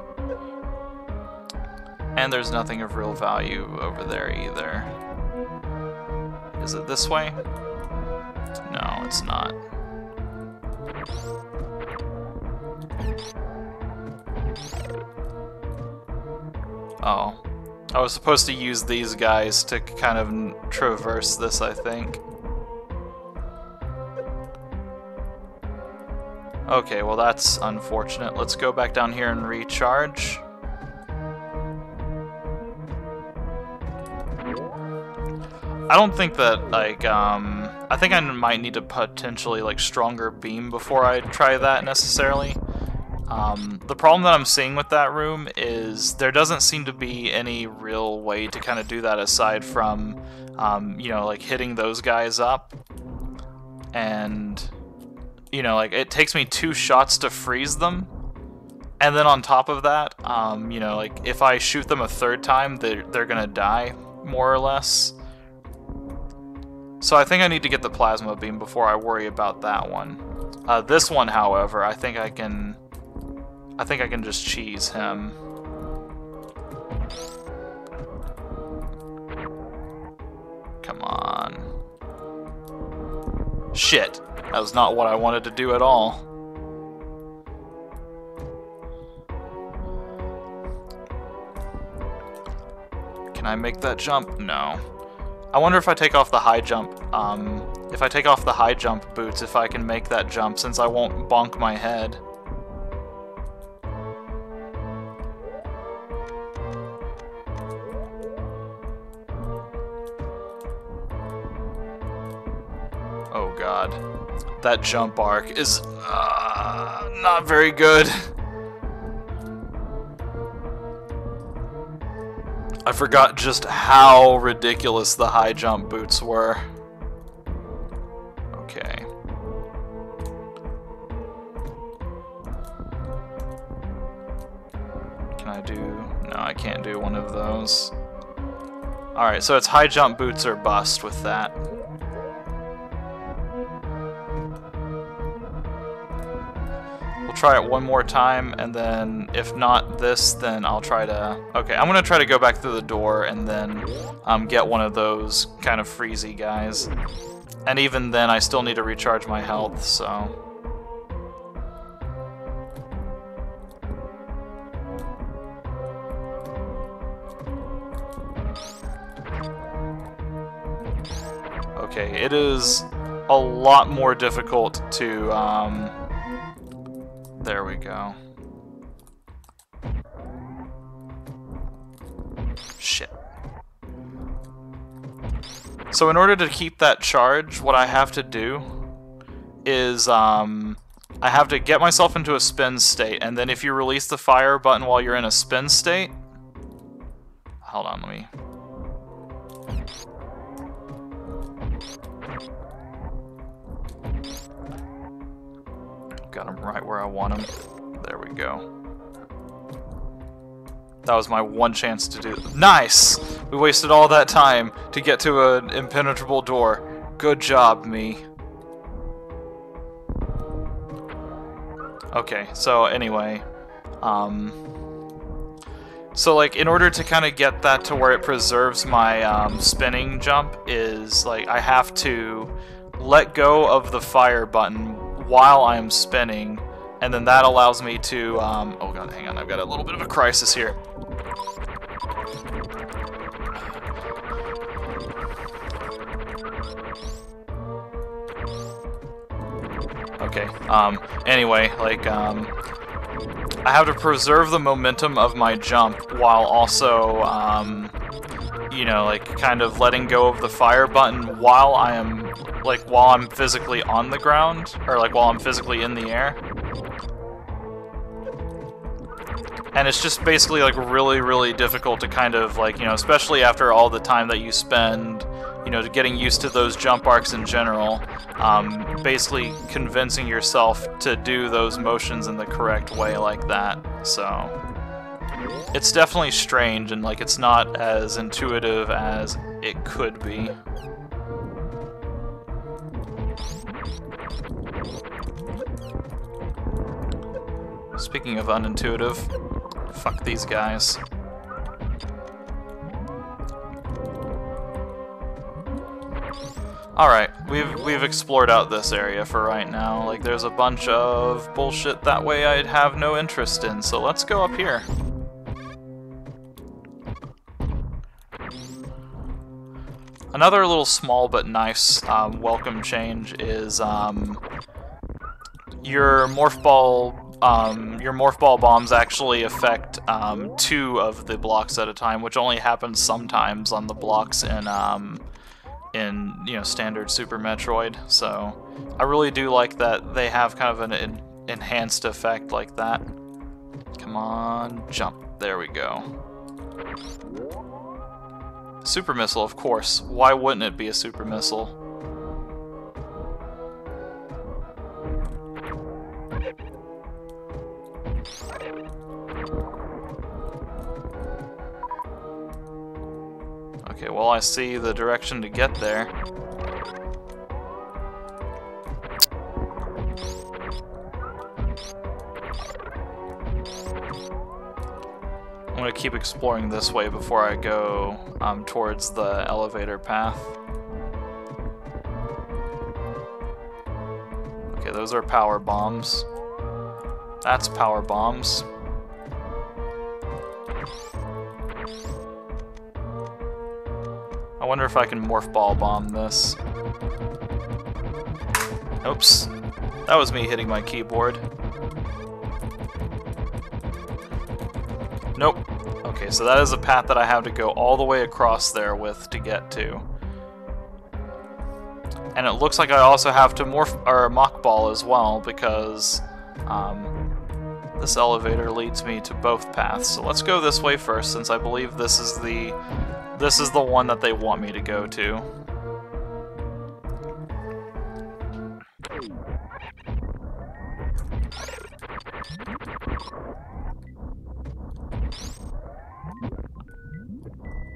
And there's nothing of real value over there either. Is it this way? No, it's not. Oh. I was supposed to use these guys to kind of traverse this, I think. Okay, well that's unfortunate. Let's go back down here and recharge. I don't think that, like, I think I might need to potentially, like, stronger beam before I try that necessarily. The problem that I'm seeing with that room is there doesn't seem to be any real way to kind of do that aside from, you know, like hitting those guys up. And you know, like, it takes me 2 shots to freeze them. And then on top of that, you know, like, if I shoot them a 3rd time, they're gonna die, more or less. So I think I need to get the plasma beam before I worry about that one. This one, however, I think I can just cheese him. Come on. Shit. That was not what I wanted to do at all. Can I make that jump? No. I wonder if I take off the high jump, if I take off the high jump boots, if I can make that jump, since I won't bonk my head. Oh god. That jump arc is not very good. I forgot just how ridiculous the high jump boots were. Okay. Can I do... No, I can't do one of those. Alright, so it's high jump boots or bust with that. We'll try it one more time, and then if not this, then I'll try to... Okay, I'm gonna try to go back through the door and then get one of those kind of freezy guys. And even then, I still need to recharge my health, so... Okay, it is a lot more difficult to... There we go. Shit. So in order to keep that charge, what I have to do is I have to get myself into a spin state, and then if you release the fire button while you're in a spin state... Hold on, let me... Got him right where I want him. There we go. That was my one chance to do it. Nice! We wasted all that time to get to an impenetrable door. Good job, me. Okay, so anyway. So like, in order to kind of get that to where it preserves my spinning jump is, like, I have to let go of the fire button while I'm spinning, and then that allows me to, oh god, hang on, I've got a little bit of a crisis here. Okay, anyway, like, I have to preserve the momentum of my jump while also, you know, like, kind of letting go of the fire button while I am, like, while I'm physically on the ground, or, like, while I'm physically in the air. And it's just basically, like, really, really difficult to kind of, like, you know, especially after all the time that you spend, you know, getting used to those jump arcs in general, basically convincing yourself to do those motions in the correct way like that, so... It's definitely strange, and, like, it's not as intuitive as it could be. Speaking of unintuitive, fuck these guys. Alright, we've explored out this area for right now. Like, there's a bunch of bullshit that way I'd have no interest in, so let's go up here. Another little small but nice welcome change is your morph ball bombs actually affect 2 of the blocks at a time, which only happens sometimes on the blocks in you know, standard Super Metroid. So I really do like that they have kind of an enhanced effect like that. Come on, jump. There we go. Super missile, of course. Why wouldn't it be a super missile? Okay, well, I see the direction to get there. I'm gonna keep exploring this way before I go towards the elevator path. Okay, those are power bombs. That's power bombs. I wonder if I can morph ball bomb this. Oops. That was me hitting my keyboard. Nope. Okay, so that is a path that I have to go all the way across there with to get to. And it looks like I also have to mock ball as well, because this elevator leads me to both paths. So let's go this way first, since I believe this is the one that they want me to go to.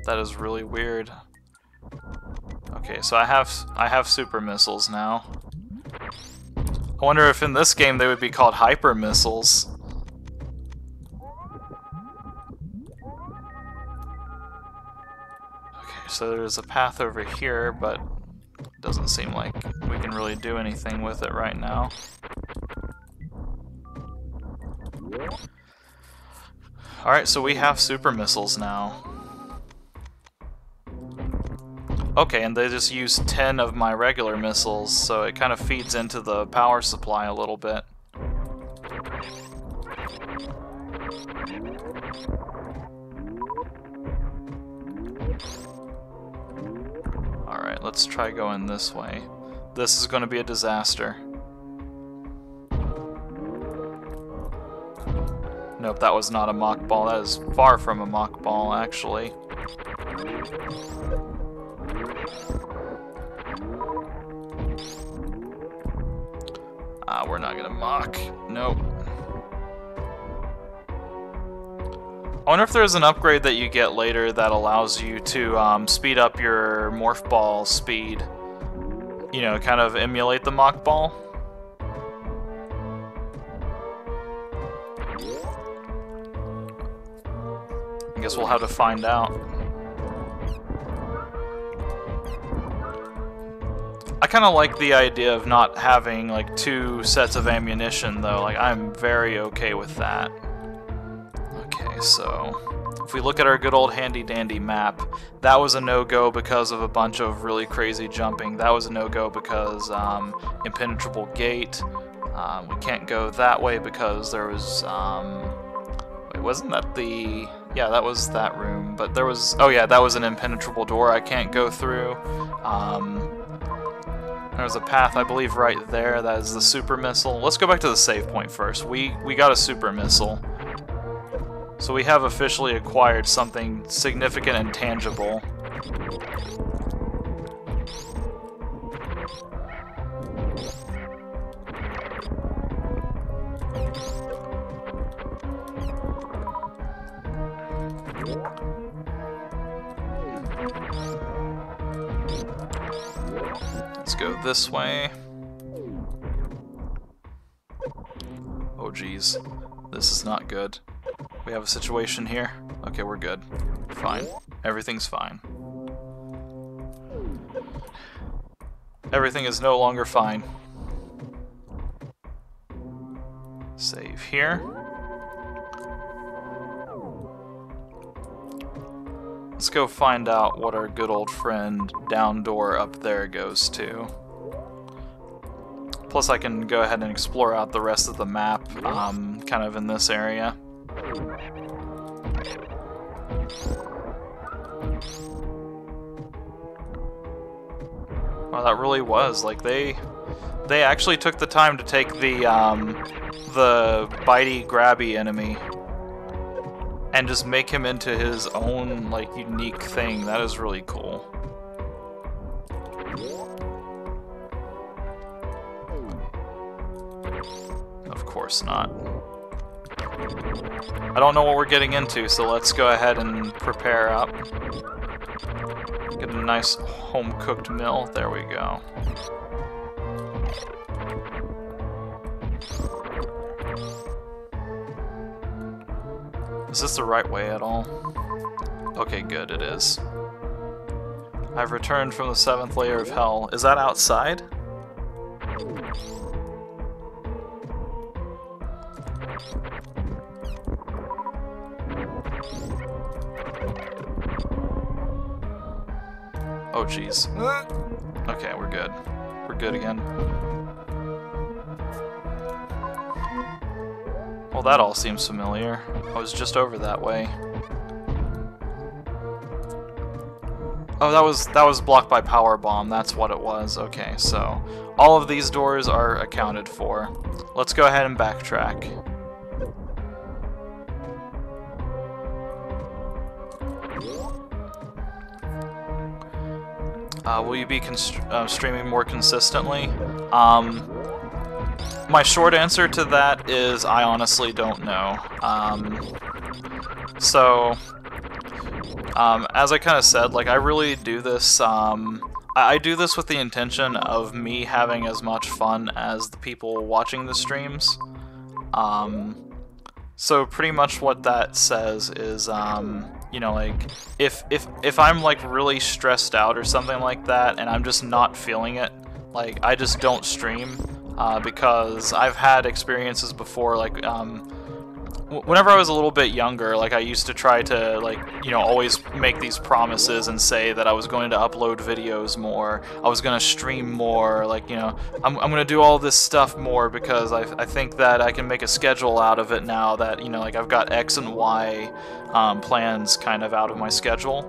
That is really weird. Okay, so I have super missiles now. I wonder if in this game they would be called hyper missiles. Okay, so there's a path over here, but it doesn't seem like we can really do anything with it right now. Alright, so we have super missiles now. Okay, and they just use 10 of my regular missiles, so it kind of feeds into the power supply a little bit. Alright, let's try going this way. This is going to be a disaster. Nope, that was not a mock ball. That is far from a mock ball, actually. We're not gonna mock. Nope. I wonder if there's an upgrade that you get later that allows you to speed up your morph ball speed. You know, kind of emulate the mock ball. I guess we'll have to find out. I kind of like the idea of not having like 2 sets of ammunition though. Like, I'm very okay with that. Okay, so if we look at our good old handy dandy map, that was a no-go because of a bunch of really crazy jumping. That was a no-go because impenetrable gate. We can't go that way because there was wait, wasn't that the... Yeah, that was that room, but there was... Oh yeah, that was an impenetrable door I can't go through. There's a path, I believe, right there. That is the super missile. Let's go back to the save point first. We got a super missile. So we have officially acquired something significant and tangible. Let's go this way. Oh geez, this is not good. We have a situation here. Okay, we're good. Fine. Everything's fine. Everything is no longer fine. Save here. Let's go find out what our good old friend down door up there goes to. Plus I can go ahead and explore out the rest of the map, kind of in this area. Well, that really was, like, they actually took the time to take the bitey grabby enemy and just make him into his own, like, unique thing. That is really cool. Of course not. I don't know what we're getting into, so let's go ahead and prepare up. Get a nice home-cooked meal. There we go. Is this the right way at all? Okay, good, it is. I've returned from the 7th layer of hell. Is that outside? Oh, jeez. Okay, we're good. We're good again. Well, that all seems familiar. I was just over that way. Oh, that was blocked by power bomb. That's what it was. Okay, so all of these doors are accounted for. Let's go ahead and backtrack. Will you be streaming more consistently? My short answer to that is I honestly don't know. As I kind of said, like, I really do this, I do this with the intention of me having as much fun as the people watching the streams. So pretty much what that says is, you know, like, if I'm, like, really stressed out or something like that, and I'm just not feeling it, like, I just don't stream, because I've had experiences before, like, whenever I was a little bit younger, like, I used to try to, like, you know, always make these promises and say that I was going to upload videos more, I was going to stream more, like, you know, I'm going to do all this stuff more because I think that I can make a schedule out of it now that, you know, like, I've got X and Y plans kind of out of my schedule.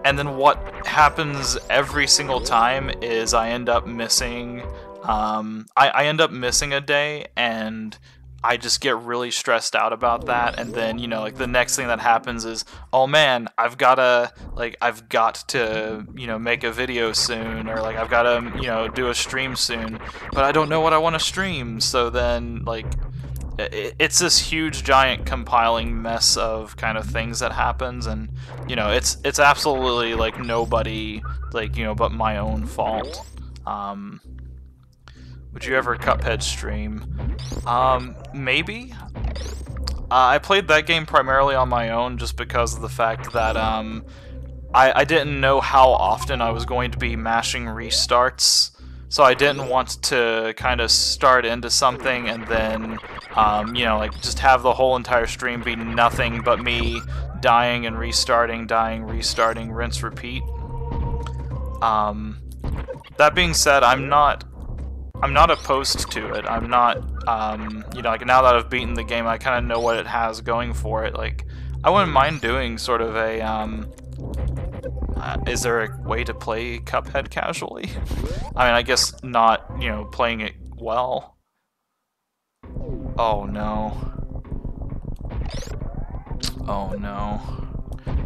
And then what happens every single time is I end up missing, I end up missing a day, and I just get really stressed out about that, and then, you know, like, the next thing that happens is, oh man, I've got to, you know, make a video soon, or, like, I've got to, you know, do a stream soon, but I don't know what I want to stream, so then, like, it's this huge, giant compiling mess of kind of things that happens, and, you know, it's absolutely, like, nobody, like, you know, but my own fault. Would you ever Cuphead stream? Maybe? I played that game primarily on my own just because of the fact that, I didn't know how often I was going to be mashing restarts, so I didn't want to kind of start into something and then, you know, like, just have the whole entire stream be nothing but me dying and restarting, dying, restarting, rinse, repeat. That being said, I'm not opposed to it. I'm not, you know, like, now that I've beaten the game, I kind of know what it has going for it. Like, I wouldn't mind doing sort of a, is there a way to play Cuphead casually? I mean, I guess not, you know, playing it well. Oh no. Oh no.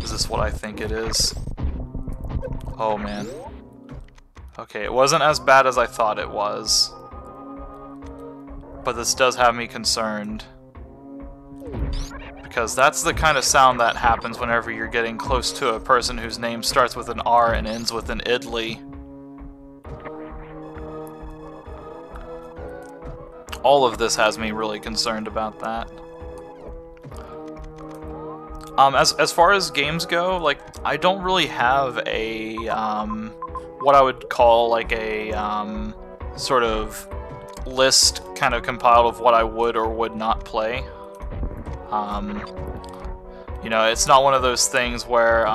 Is this what I think it is? Oh man. Okay, it wasn't as bad as I thought it was, but this does have me concerned, because that's the kind of sound that happens whenever you're getting close to a person whose name starts with an R and ends with an idly. All of this has me really concerned about that. As far as games go, like, I don't really have a, what I would call, like, a, sort of list kind of compiled of what I would or would not play. You know, it's not one of those things where,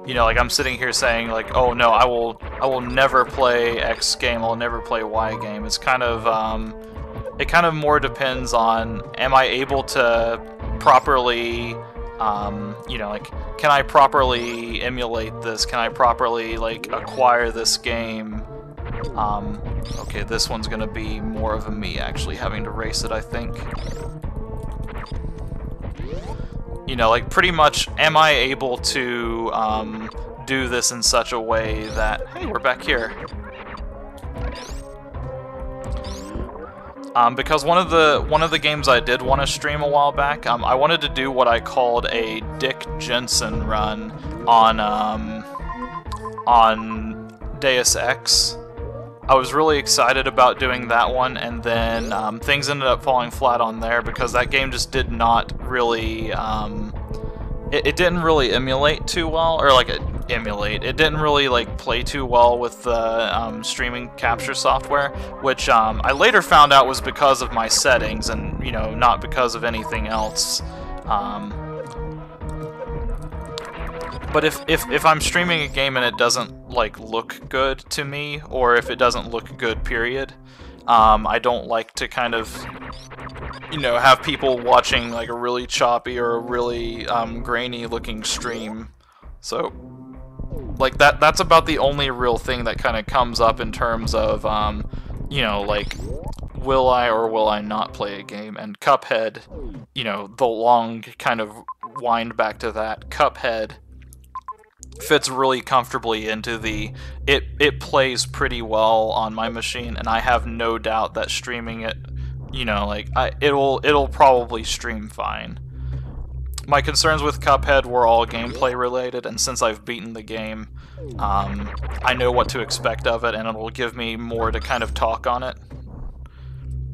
you know, like, I'm sitting here saying, like, oh no, I will never play X game, I'll never play Y game. It's kind of, it kind of more depends on, am I able to properly, you know, like, can I properly emulate this? Can I properly, like, acquire this game? Okay, this one's gonna be more of a me actually having to race it, I think. You know, like, pretty much, am I able to, do this in such a way that, hey, we're back here. Because one of the games I did want to stream a while back, I wanted to do what I called a Dick Jensen run on Deus Ex. I was really excited about doing that one, and then things ended up falling flat on there because that game just did not really, it didn't really emulate too well, or like emulate. It didn't really like play too well with the streaming capture software, which I later found out was because of my settings, and you know, not because of anything else. But if I'm streaming a game and it doesn't like look good to me, or if it doesn't look good, period, I don't like to kind of, you know, have people watching like a really choppy or a really grainy looking stream. So like that's about the only real thing that kind of comes up in terms of you know, like, will I or will I not play a game? And Cuphead, you know, the long kind of wind back to that, Cuphead fits really comfortably into the it plays pretty well on my machine, and I have no doubt that streaming it, you know, like it'll probably stream fine. My concerns with Cuphead were all gameplay related, and since I've beaten the game, I know what to expect of it, and it'll give me more to kind of talk on it.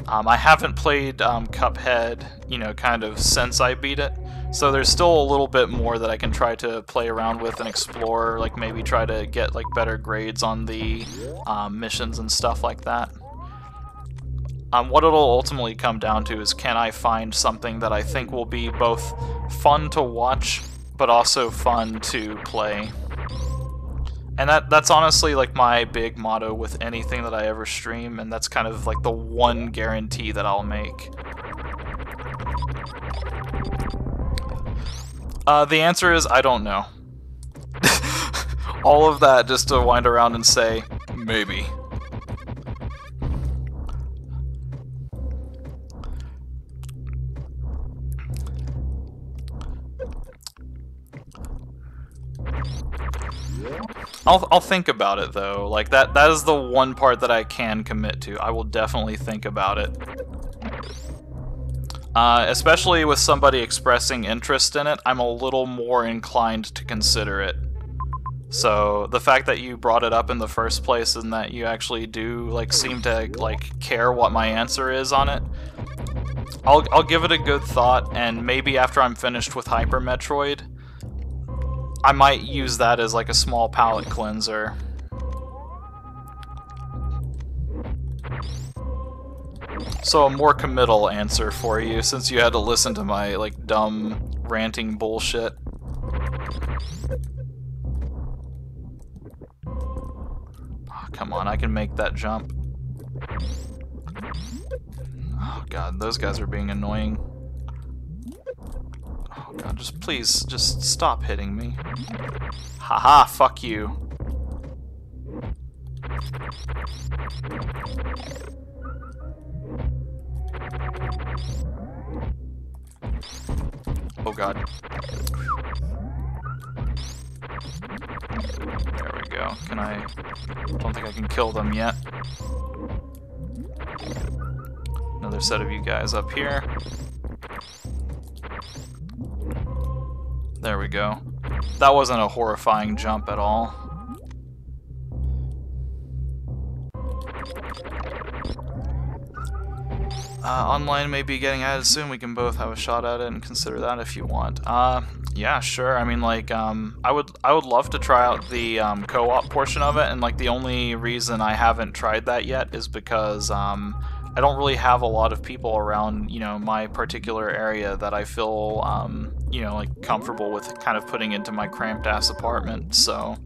I haven't played Cuphead, you know, kind of since I beat it, so there's still a little bit more that I can try to play around with and explore, like maybe try to get like better grades on the missions and stuff like that. What it'll ultimately come down to is, can I find something that I think will be both fun to watch, but also fun to play. And that's honestly like my big motto with anything that I ever stream, and that's kind of like the one guarantee that I'll make. The answer is, I don't know. All of that just to wind around and say, maybe. I'll think about it though. Like that is the one part that I can commit to. I will definitely think about it. Especially with somebody expressing interest in it, I'm a little more inclined to consider it. So the fact that you brought it up in the first place and that you actually do like seem to like care what my answer is on it, I'll give it a good thought, and maybe after I'm finished with Super Metroid, I might use that as like a small palate cleanser. So a more committal answer for you, since you had to listen to my like dumb ranting bullshit. Oh, come on, I can make that jump. Oh god, those guys are being annoying. Oh god, just please, just stop hitting me. Haha, fuck you. Oh god. There we go. Can I... don't think I can kill them yet. Another set of you guys up here. There we go. That wasn't a horrifying jump at all. Online may be getting added soon. We can both have a shot at it and consider that if you want. Yeah, sure. I mean, like, I would love to try out the co-op portion of it, and like the only reason I haven't tried that yet is because I don't really have a lot of people around, you know, my particular area that I feel, you know, like comfortable with kind of putting into my cramped ass apartment. So,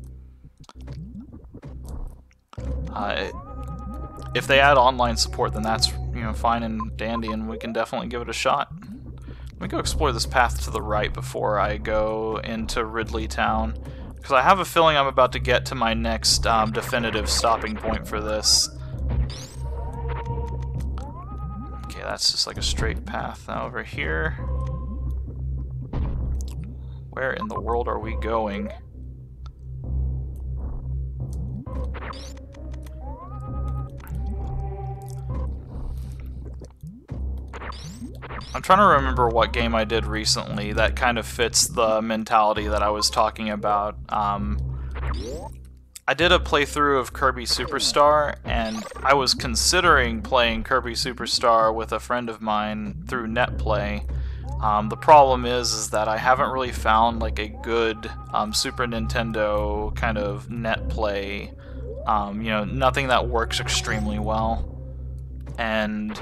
if they add online support, then that's, you know, fine and dandy, and we can definitely give it a shot. Let me go explore this path to the right before I go into Ridley Town, because I have a feeling I'm about to get to my next definitive stopping point for this. Okay, that's just like a straight path. Now over here. Where in the world are we going? I'm trying to remember what game I did recently that kind of fits the mentality that I was talking about. I did a playthrough of Kirby Superstar, and I was considering playing Kirby Superstar with a friend of mine through NetPlay. The problem is that I haven't really found like a good Super Nintendo kind of NetPlay, you know, nothing that works extremely well. And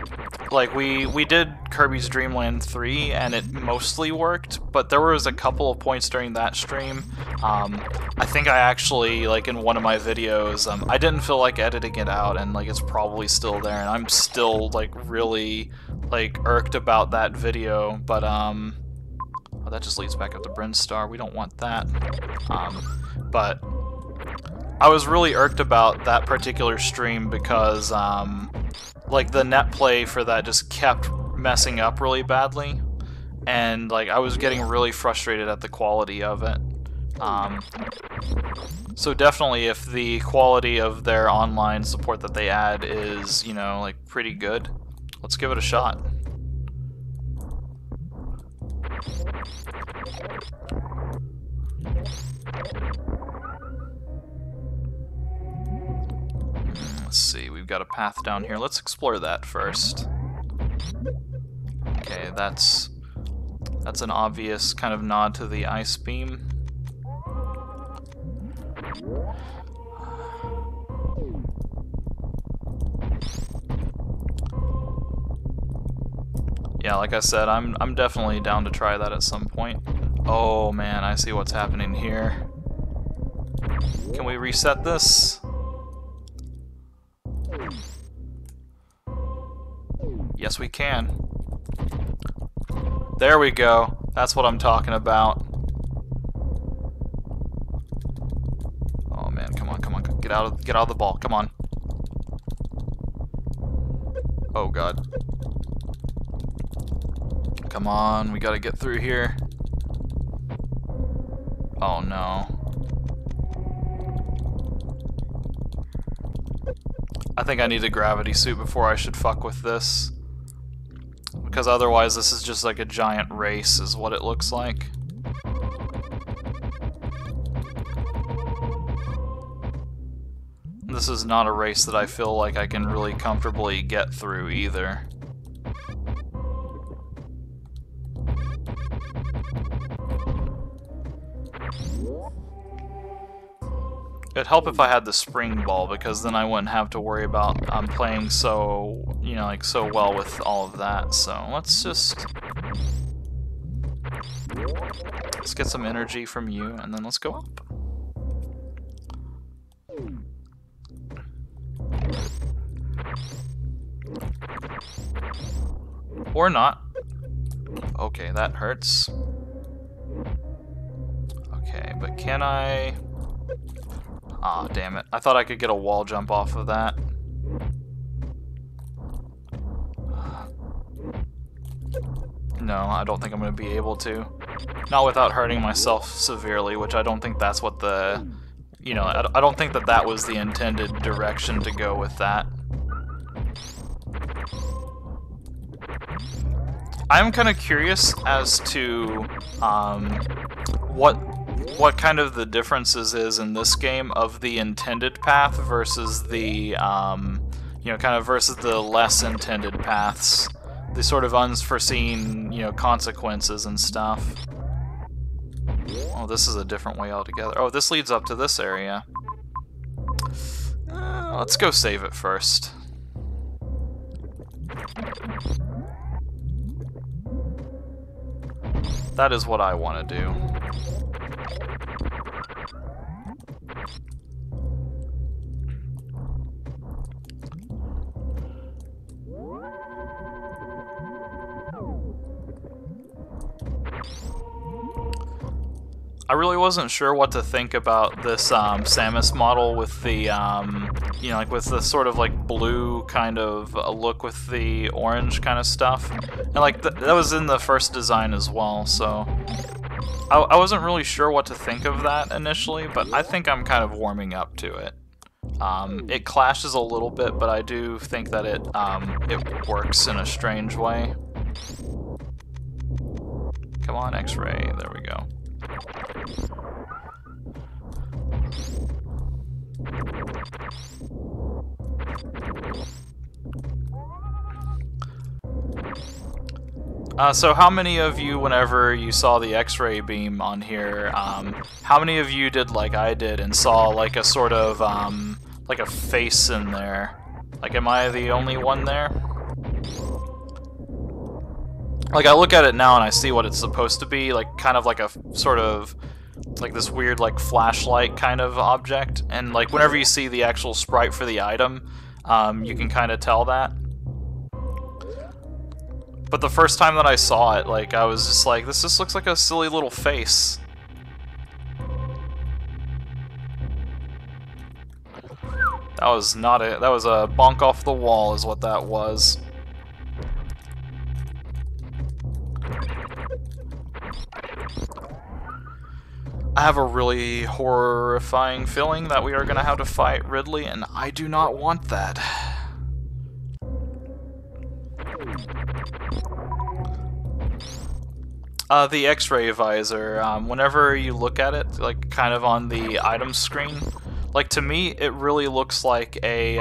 like we did Kirby's Dream Land 3 and it mostly worked, but there was a couple of points during that stream. I think I actually, like in one of my videos, I didn't feel like editing it out, and like it's probably still there, and I'm still like really like irked about that video. But oh, that just leads back up to Brinstar. We don't want that. But I was really irked about that particular stream because like the NetPlay for that just kept messing up really badly, and like I was getting really frustrated at the quality of it. So definitely, if the quality of their online support that they add is, you know, like pretty good, let's give it a shot. Let's see, we've got a path down here. Let's explore that first. Okay, that's an obvious kind of nod to the ice beam. Yeah, like I said, I'm definitely down to try that at some point. Oh man, I see what's happening here. Can we reset this? Yes, we can. There we go. That's what I'm talking about. Oh man, come on, come on, get out of the ball. Come on. Oh god. Come on, we gotta get through here. Oh no. I think I need a gravity suit before I should fuck with this. Because otherwise this is just like a giant race is what it looks like. This is not a race that I feel like I can really comfortably get through either. It'd help if I had the spring ball, because then I wouldn't have to worry about playing so, you know, like so well with all of that. So let's get some energy from you, and then let's go up. Or not. Okay, that hurts. Okay, but can I... Aw, damn it. I thought I could get a wall jump off of that. No, I don't think I'm going to be able to. Not without hurting myself severely, which I don't think that's what the... You know, I don't think that that was the intended direction to go with that. I'm kind of curious as to what kind of the differences is in this game of the intended path versus the you know, kind of versus the less intended paths, the sort of unforeseen, you know, consequences and stuff. Oh, this is a different way altogether. Oh, this leads up to this area. Let's go save it first. That is what I want to do. I really wasn't sure what to think about this Samus model with the, you know, like with the sort of like blue kind of look with the orange kind of stuff. And like that was in the first design as well, so I wasn't really sure what to think of that initially, but I think I'm kind of warming up to it. It clashes a little bit, but I do think that it works in a strange way. Come on, X-ray. There we go. So how many of you, whenever you saw the X-ray beam on here, how many of you did like I did and saw like a sort of, like a face in there? Like, am I the only one there? Like, I look at it now and I see what it's supposed to be, like, kind of like a sort of, like this weird, like, flashlight kind of object. And, like, whenever you see the actual sprite for the item, you can kind of tell that. But the first time that I saw it, like, I was just like, this just looks like a silly little face. That was not a, that was a bonk off the wall is what that was. I have a really horrifying feeling that we are going to have to fight Ridley, and I do not want that. The X-ray visor, whenever you look at it, like, kind of on the item screen, like, to me, it really looks like a,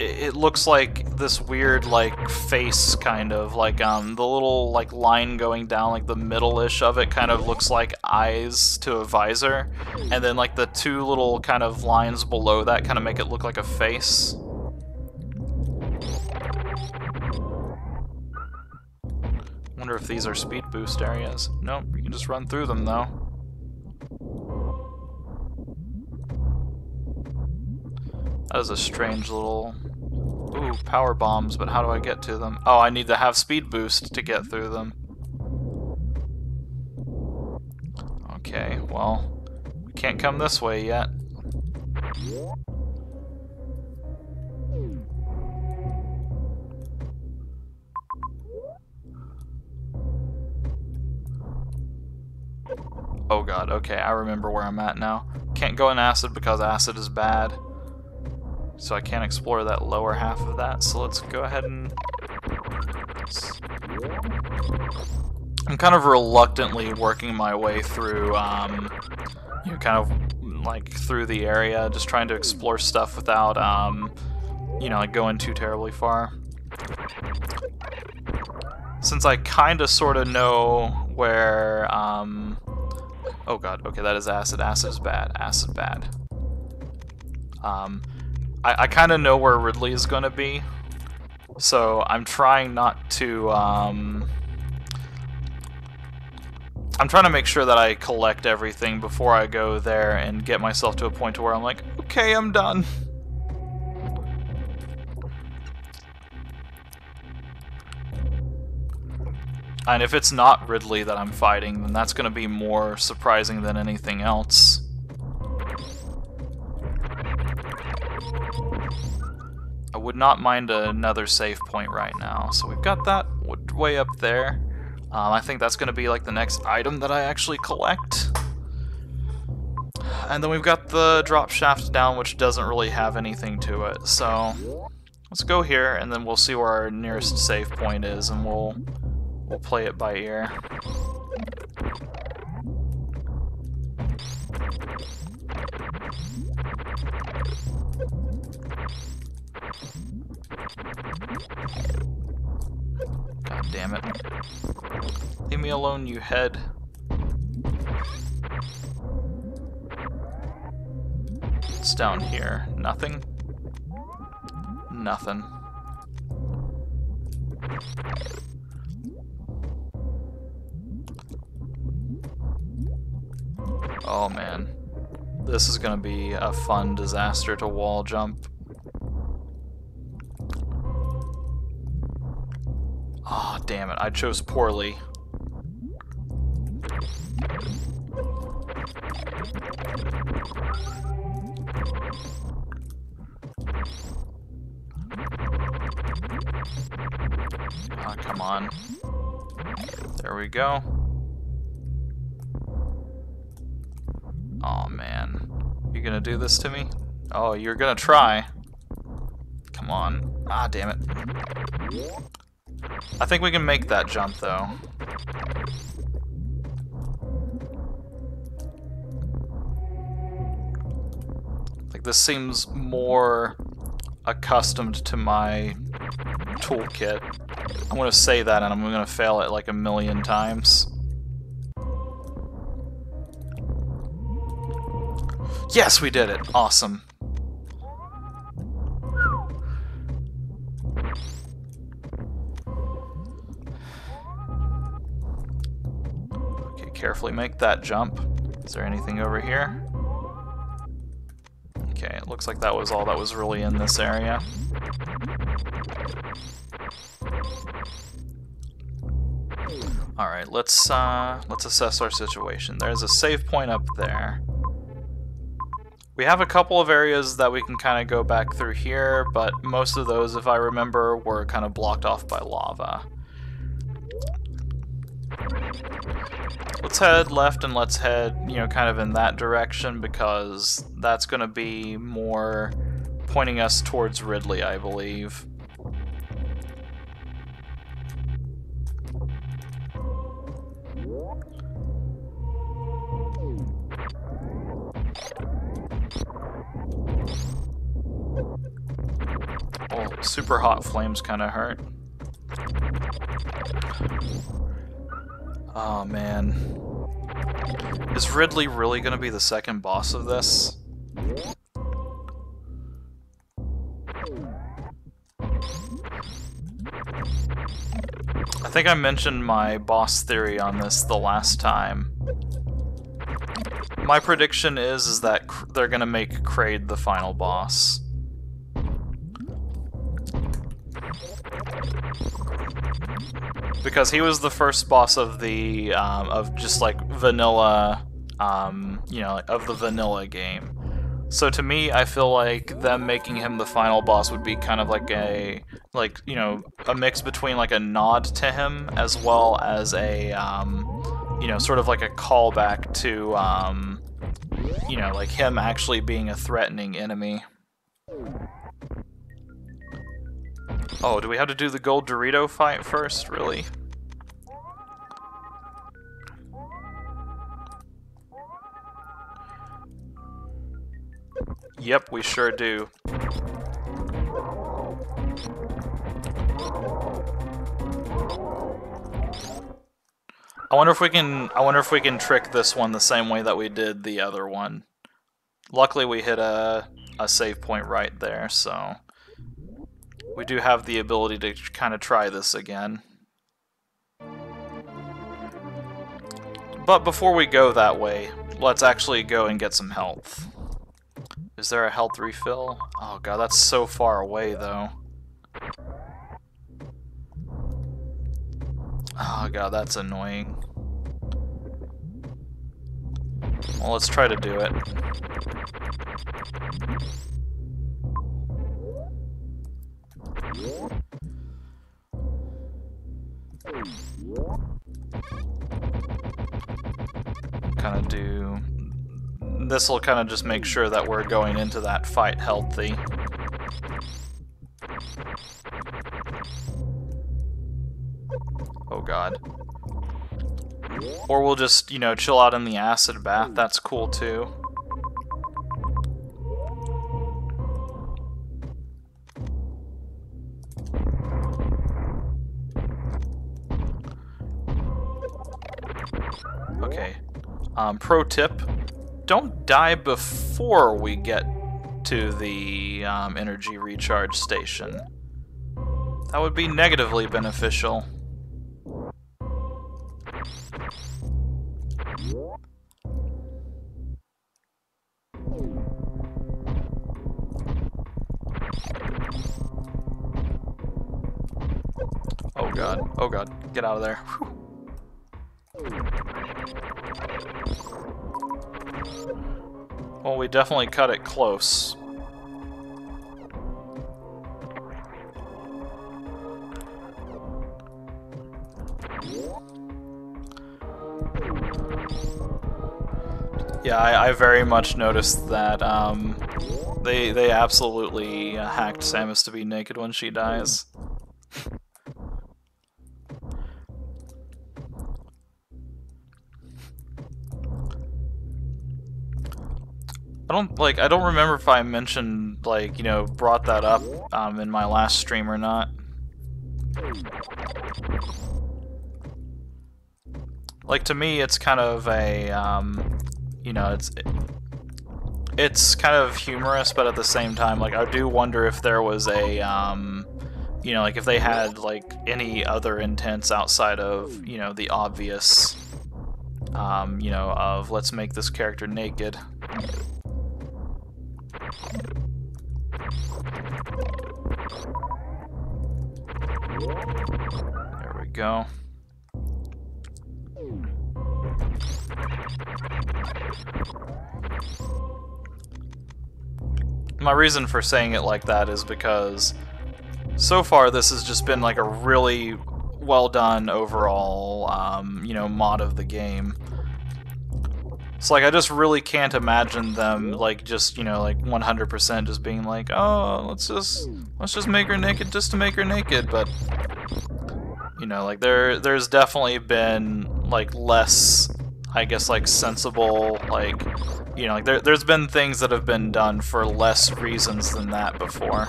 it looks like this weird, like, face, kind of, like, the little, like, line going down, like, the middle-ish of it kind of looks like eyes to a visor, and then, like, the two little kind of lines below that kind of make it look like a face. Wonder if these are speed boost areas. Nope, you can just run through them, though. That is a strange little... Ooh, power bombs, but how do I get to them? Oh, I need to have speed boost to get through them. Okay, well, we can't come this way yet. Oh god, okay, I remember where I'm at now. Can't go in acid because acid is bad. So I can't explore that lower half of that, so let's go ahead and... I'm kind of reluctantly working my way through, you know, kind of like through the area, just trying to explore stuff without, you know, like going too terribly far. Since I kind of sort of know where, oh god, okay, that is acid. Acid is bad. Acid bad. I kind of know where Ridley is going to be, so I'm trying not to, I'm trying to make sure that I collect everything before I go there and get myself to a point to where I'm like, okay, I'm done. And if it's not Ridley that I'm fighting, then that's going to be more surprising than anything else. I would not mind another save point right now. So we've got that way up there. I think that's going to be like the next item that I actually collect. And then we've got the drop shaft down, which doesn't really have anything to it. So let's go here, and then we'll see where our nearest save point is, and we'll play it by ear. God damn it. Leave me alone, you head. It's down here. Nothing? Nothing. Oh man. This is gonna be a fun disaster to wall jump. Oh, damn it. I chose poorly. Ah, come on. There we go. Oh, man. You gonna do this to me? Oh, you're gonna try. Come on. Ah, damn it. I think we can make that jump, though. Like, this seems more accustomed to my toolkit. I'm gonna say that, and I'm gonna fail it like a million times. Yes, we did it! Awesome. Okay, carefully make that jump. Is there anything over here? Okay, it looks like that was all that was really in this area. Alright, let's assess our situation. There's a save point up there. We have a couple of areas that we can kind of go back through here, but most of those, if I remember, were kind of blocked off by lava. Let's head left and let's head, you know, kind of in that direction, because that's going to be more pointing us towards Ridley, I believe. Oh, super hot flames kind of hurt. Oh man. Is Ridley really going to be the second boss of this? I think I mentioned my boss theory on this the last time. My prediction is that they're going to make Kraid the final boss. Because he was the first boss of the, of just like vanilla, you know, of the vanilla game. So to me, I feel like them making him the final boss would be kind of like a, you know, a mix between like a nod to him as well as a, you know, sort of like a callback to, you know, like him actually being a threatening enemy. Oh, do we have to do the gold Dorito fight first? Really? Yep, we sure do. I wonder if we can trick this one the same way that we did the other one. Luckily we hit a save point right there, so we do have the ability to kind of try this again. But before we go that way, let's actually go and get some health. Is there a health refill? Oh god, that's so far away though. Oh god, that's annoying. Well, let's try to do it. Kind of do... This will kind of just make sure that we're going into that fight healthy. Oh god. Or we'll just, you know, chill out in the acid bath. That's cool too. Okay. Pro tip. Don't die before we get to the energy recharge station. That would be negatively beneficial. Oh god, oh god, get out of there. Whew. Well, we definitely cut it close. Yeah, I very much noticed that they absolutely hacked Samus to be naked when she dies. I don't remember if I mentioned, like, you know, brought that up in my last stream or not. Like, to me, it's kind of a, you know, it's kind of humorous, but at the same time, like, I do wonder if there was a, you know, like, if they had, like, any other intents outside of, you know, the obvious, you know, of let's make this character naked. There we go. My reason for saying it like that is because so far this has just been like a really well done overall, you know, mod of the game. It's like I just really can't imagine them like just, you know, like 100% just being like, oh, let's just make her naked just to make her naked, but you know, like there's definitely been like less, I guess, like sensible, like, you know, like there's been things that have been done for less reasons than that before.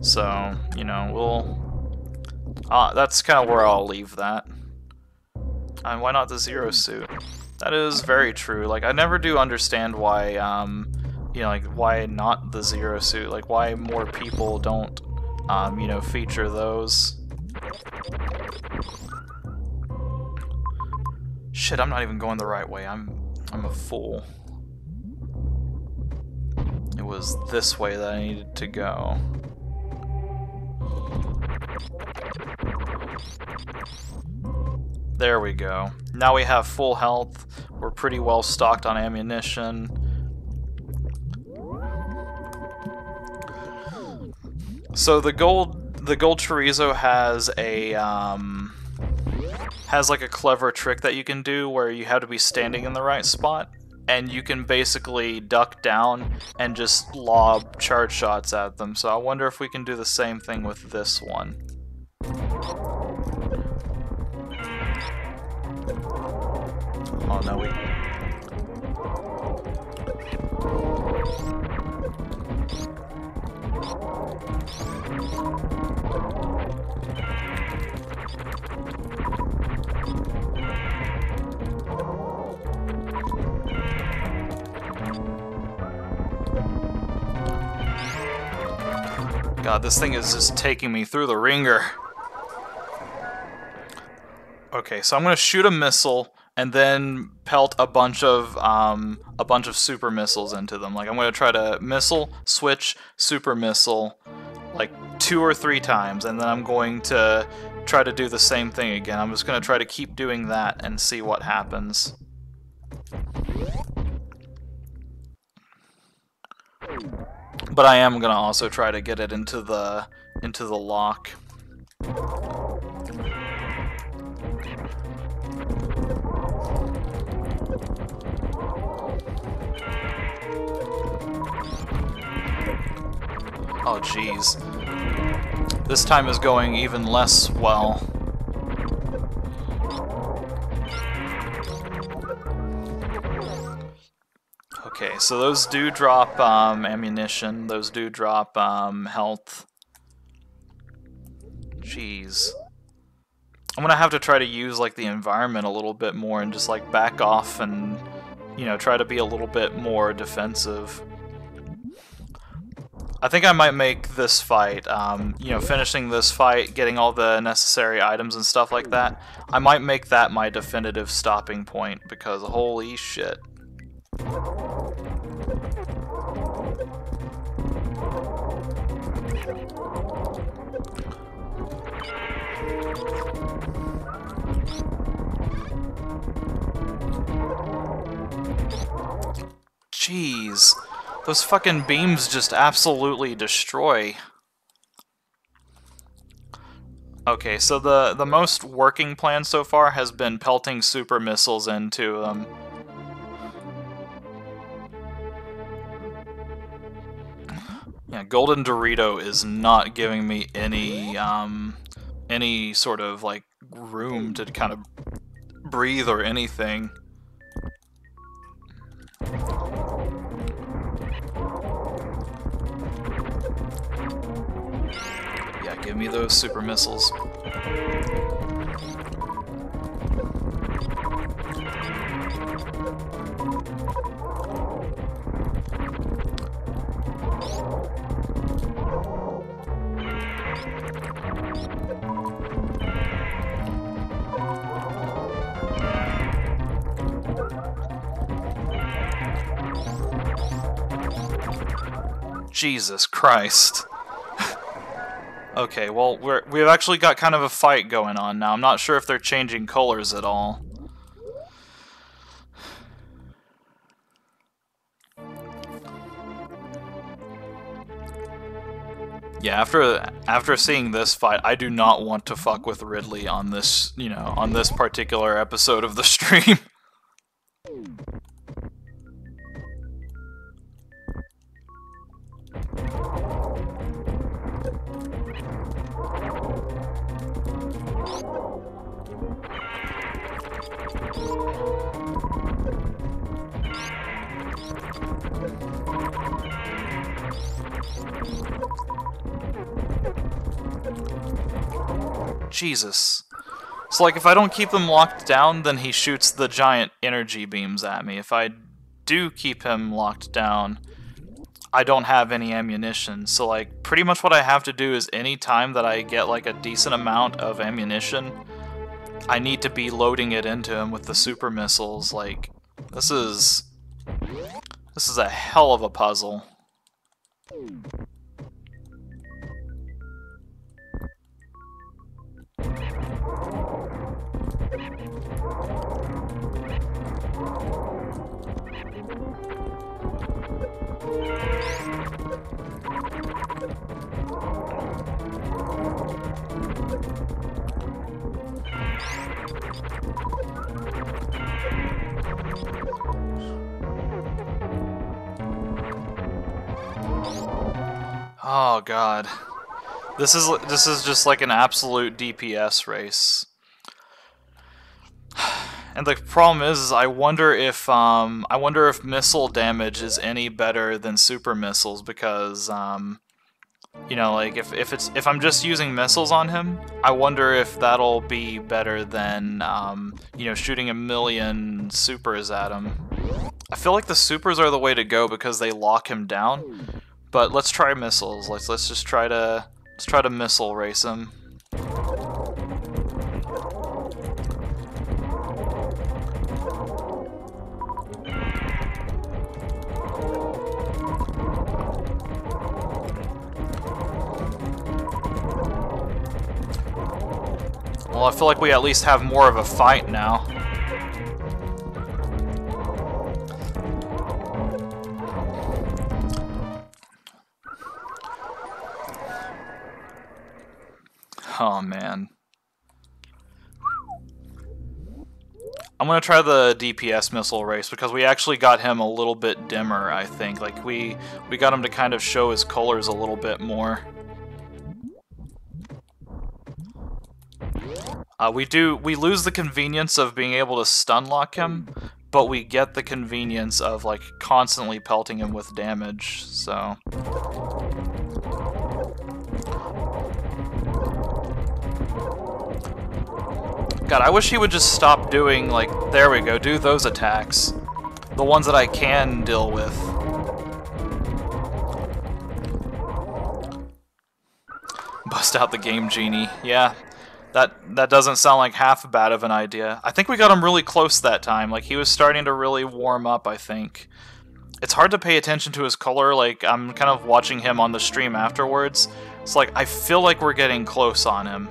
So, you know, we'll that's kind of where I'll leave that. And why not the Zero Suit? That is very true. Like, I never do understand why, you know, like, why not the Zero Suit? Like, why more people don't, you know, feature those. Shit, I'm not even going the right way. I'm a fool. It was this way that I needed to go. There we go. Now we have full health. We're pretty well stocked on ammunition. So the gold chorizo has a has like a clever trick that you can do where you have to be standing in the right spot, and you can basically duck down and just lob charge shots at them. So I wonder if we can do the same thing with this one. Oh no, we... God, this thing is just taking me through the ringer. Okay, so I'm gonna shoot a missile and then pelt a bunch of super missiles into them. Like, I'm gonna try to missile, switch, super missile, like 2 or 3 times, and then I'm going to try to do the same thing again. I'm just gonna try to keep doing that and see what happens. But I am gonna also try to get it into the lock. Oh jeez. This time is going even less well. Okay, so those do drop ammunition, those do drop health. Jeez. I'm gonna have to try to use like the environment a little bit more and just like back off and, you know, try to be a little bit more defensive. I think I might make this fight, you know, finishing this fight, getting all the necessary items and stuff like that, I might make that my definitive stopping point, because holy shit. Jeez. Those fucking beams just absolutely destroy. Okay, so the most working plan so far has been pelting super missiles into them. Yeah, Golden Dorito is not giving me any sort of like room to kind of breathe or anything. give me those super missiles. Jesus Christ. Okay, well, we've actually got kind of a fight going on now. I'm not sure if they're changing colors at all. Yeah, after seeing this fight, I do not want to fuck with Ridley on this, you know, on this particular episode of the stream. Jesus. So, like, if I don't keep him locked down, then he shoots the giant energy beams at me. If I do keep him locked down, I don't have any ammunition. So, like, pretty much what I have to do is any time that I get, like, a decent amount of ammunition, I need to be loading it into him with the super missiles. Like, this is a hell of a puzzle. Oh god. This is just like an absolute DPS race. And the problem is I wonder if missile damage is any better than super missiles, because you know, like if I'm just using missiles on him, I wonder if that'll be better than you know, shooting a million supers at him. I feel like the supers are the way to go because they lock him down. But let's try missiles. Let's just try to missile race him. Well, I feel like we at least have more of a fight now. Oh man. I'm gonna try the DPS missile race because we actually got him a little bit dimmer, I think. Like we got him to kind of show his colors a little bit more. We lose the convenience of being able to stun lock him, but we get the convenience of like constantly pelting him with damage, so. God, I wish he would just stop doing, like, there we go, do those attacks. The ones that I can deal with. Bust out the Game Genie. Yeah, that doesn't sound like half bad of an idea. I think we got him really close that time. Like, he was starting to really warm up, I think. It's hard to pay attention to his color. Like, I'm kind of watching him on the stream afterwards. It's like, I feel like we're getting close on him.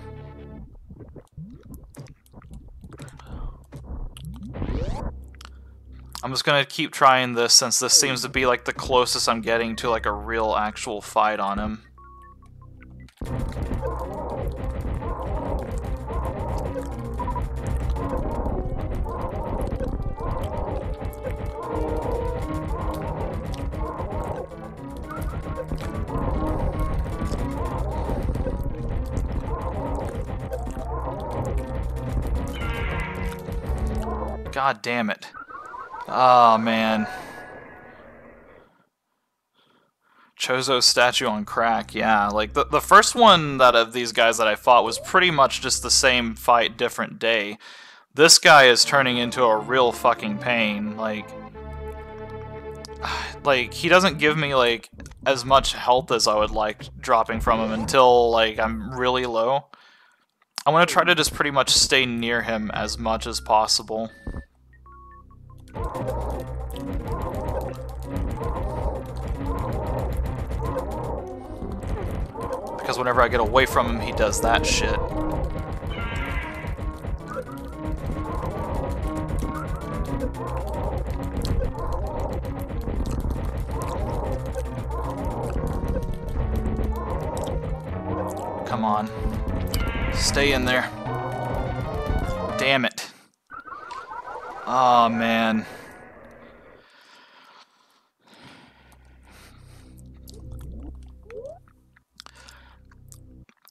I'm just gonna keep trying this since this seems to be like the closest I'm getting to like a real actual fight on him. God damn it. Oh, man. Chozo's statue on crack, yeah. Like, the first one that of these guys that I fought was pretty much just the same fight, different day. This guy is turning into a real fucking pain. Like, he doesn't give me, like, as much health as I would like dropping from him until, like, I'm really low. I want to try to just pretty much stay near him as much as possible. Because whenever I get away from him, he does that shit. Come on. Stay in there. Damn it. Oh, man.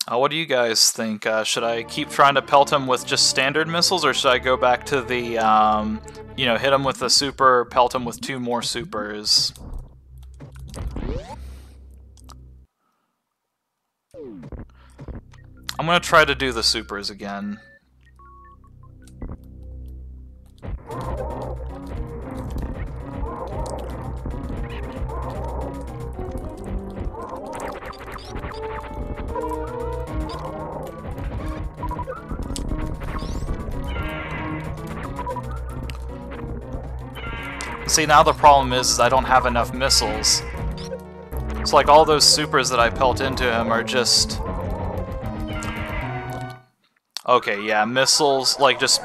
What do you guys think? Should I keep trying to pelt him with just standard missiles, or should I go back to the, you know, hit him with the super, pelt him with 2 more supers? I'm gonna try to do the supers again. See, now the problem is I don't have enough missiles. So, like, all those supers that I pelt into him are just... Okay, yeah, missiles, like, just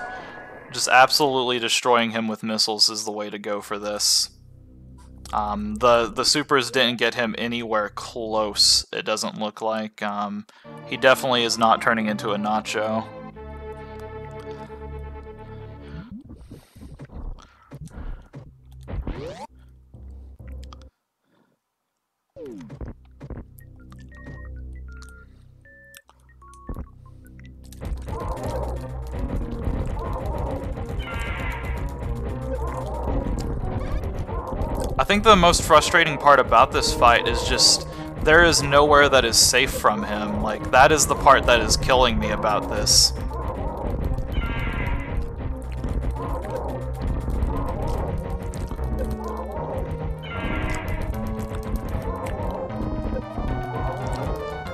absolutely destroying him with missiles is the way to go for this. The supers didn't get him anywhere close, it doesn't look like. He definitely is not turning into a nacho. I think the most frustrating part about this fight is just there is nowhere that is safe from him. Like, that is the part that is killing me about this.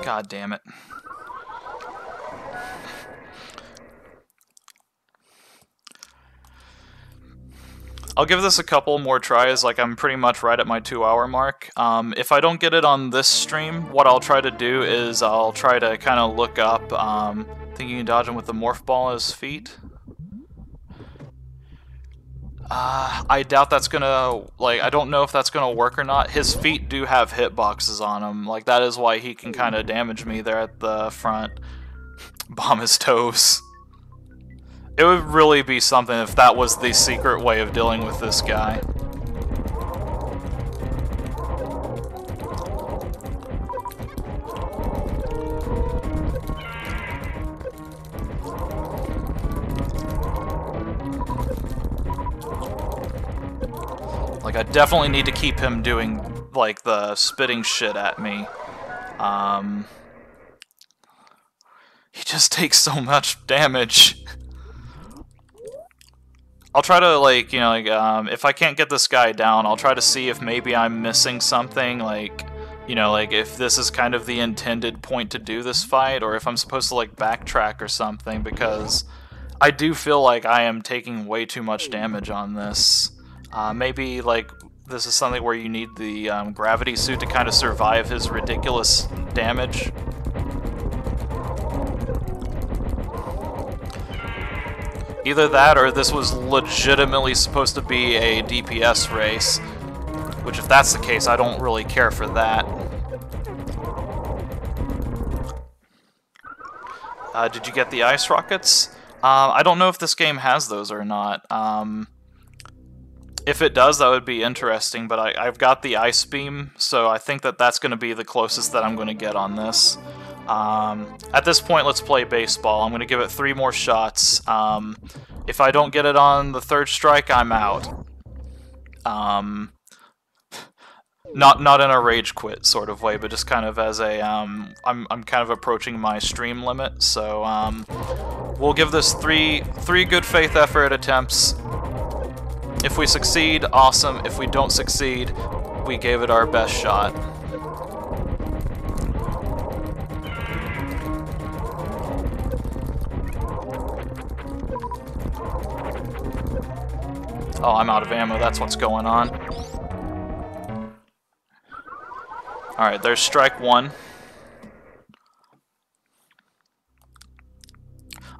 God damn it. I'll give this a couple more tries, like I'm pretty much right at my 2-hour mark. If I don't get it on this stream, what I'll try to do is I'll try to kind of look up, think you can dodge him with the morph ball at his feet. I doubt that's gonna, like, I don't know if that's gonna work or not. His feet do have hitboxes on them, like that is why he can kind of damage me there at the front. Bomb his toes. It would really be something if that was the secret way of dealing with this guy. Like, I definitely need to keep him doing, like, the spitting shit at me. He just takes so much damage. I'll try to, like, you know, like, if I can't get this guy down, I'll try to see if maybe I'm missing something, like, you know, like, if this is kind of the intended point to do this fight, or if I'm supposed to, like, backtrack or something, because I do feel like I am taking way too much damage on this. Maybe, like, this is something where you need the gravity suit to kind of survive his ridiculous damage. Either that, or this was legitimately supposed to be a DPS race. Which, if that's the case, I don't really care for that. Did you get the ice rockets? I don't know if this game has those or not. If it does, that would be interesting, but I've got the ice beam, so I think that that's going to be the closest that I'm going to get on this. At this point, let's play baseball. I'm going to give it 3 more shots. If I don't get it on the 3rd strike, I'm out. Not in a rage quit sort of way, but just kind of as a I'm kind of approaching my stream limit, so we'll give this three good faith effort attempts. If we succeed, awesome. If we don't succeed, we gave it our best shot. Oh, I'm out of ammo, that's what's going on. Alright, there's strike one.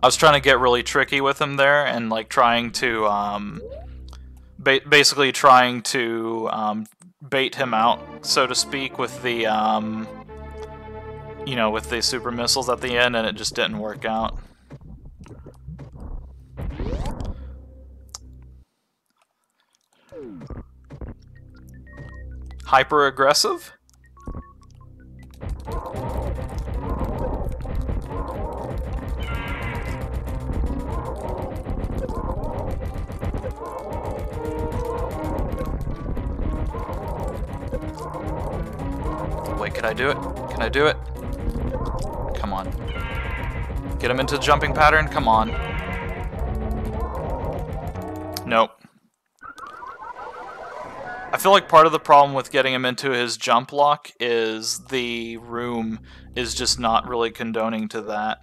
I was trying to get really tricky with him there, and like trying to, basically trying to bait him out, so to speak, with the, you know, with the super missiles at the end, and it just didn't work out. Hyper aggressive? Wait, can I do it? Can I do it? Come on. Get him into the jumping pattern? Come on. Nope. I feel like part of the problem with getting him into his jump lock is the room is just not really condoning to that.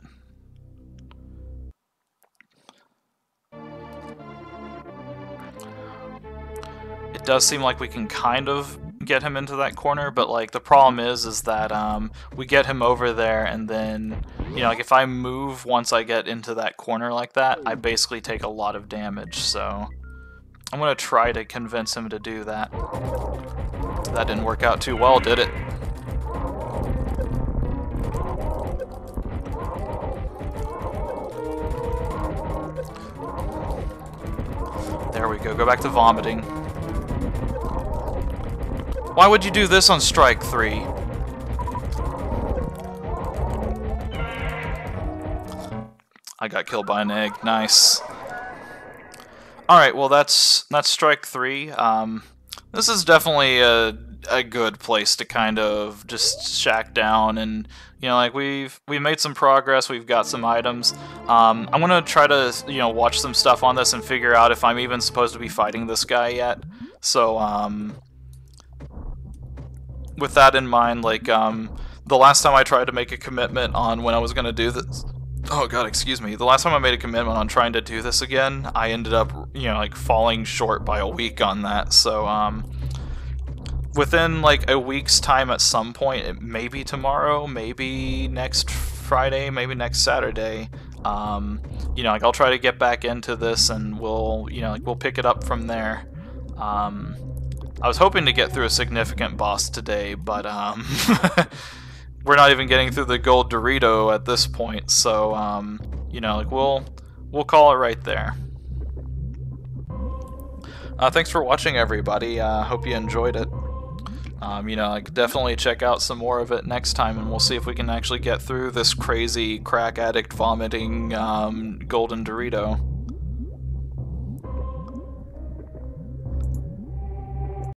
It does seem like we can kind of get him into that corner, but like the problem is that we get him over there, and then, you know, like if I move once I get into that corner like that, I basically take a lot of damage, so I'm gonna try to convince him to do that. That didn't work out too well, did it? There we go, go back to vomiting. Why would you do this on strike 3? I got killed by an egg, nice. Alright, well that's strike 3. This is definitely a good place to kind of just shack down, and you know, like we've made some progress, we've got some items. I'm gonna try to, you know, watch some stuff on this and figure out if I'm even supposed to be fighting this guy yet. So with that in mind, like the last time I tried to make a commitment on when I was gonna do this, oh god, excuse me, the last time I made a commitment on trying to do this again, I ended up, you know, like falling short by a week on that. So within like a week's time at some point, maybe tomorrow, maybe next Friday, maybe next Saturday, you know, like I'll try to get back into this, and we'll, you know, like we'll pick it up from there. I was hoping to get through a significant boss today, but we're not even getting through the gold Dorito at this point, so you know, like we'll call it right there. Thanks for watching, everybody. Hope you enjoyed it. You know, like definitely check out some more of it next time, and we'll see if we can actually get through this crazy crack addict vomiting golden Dorito.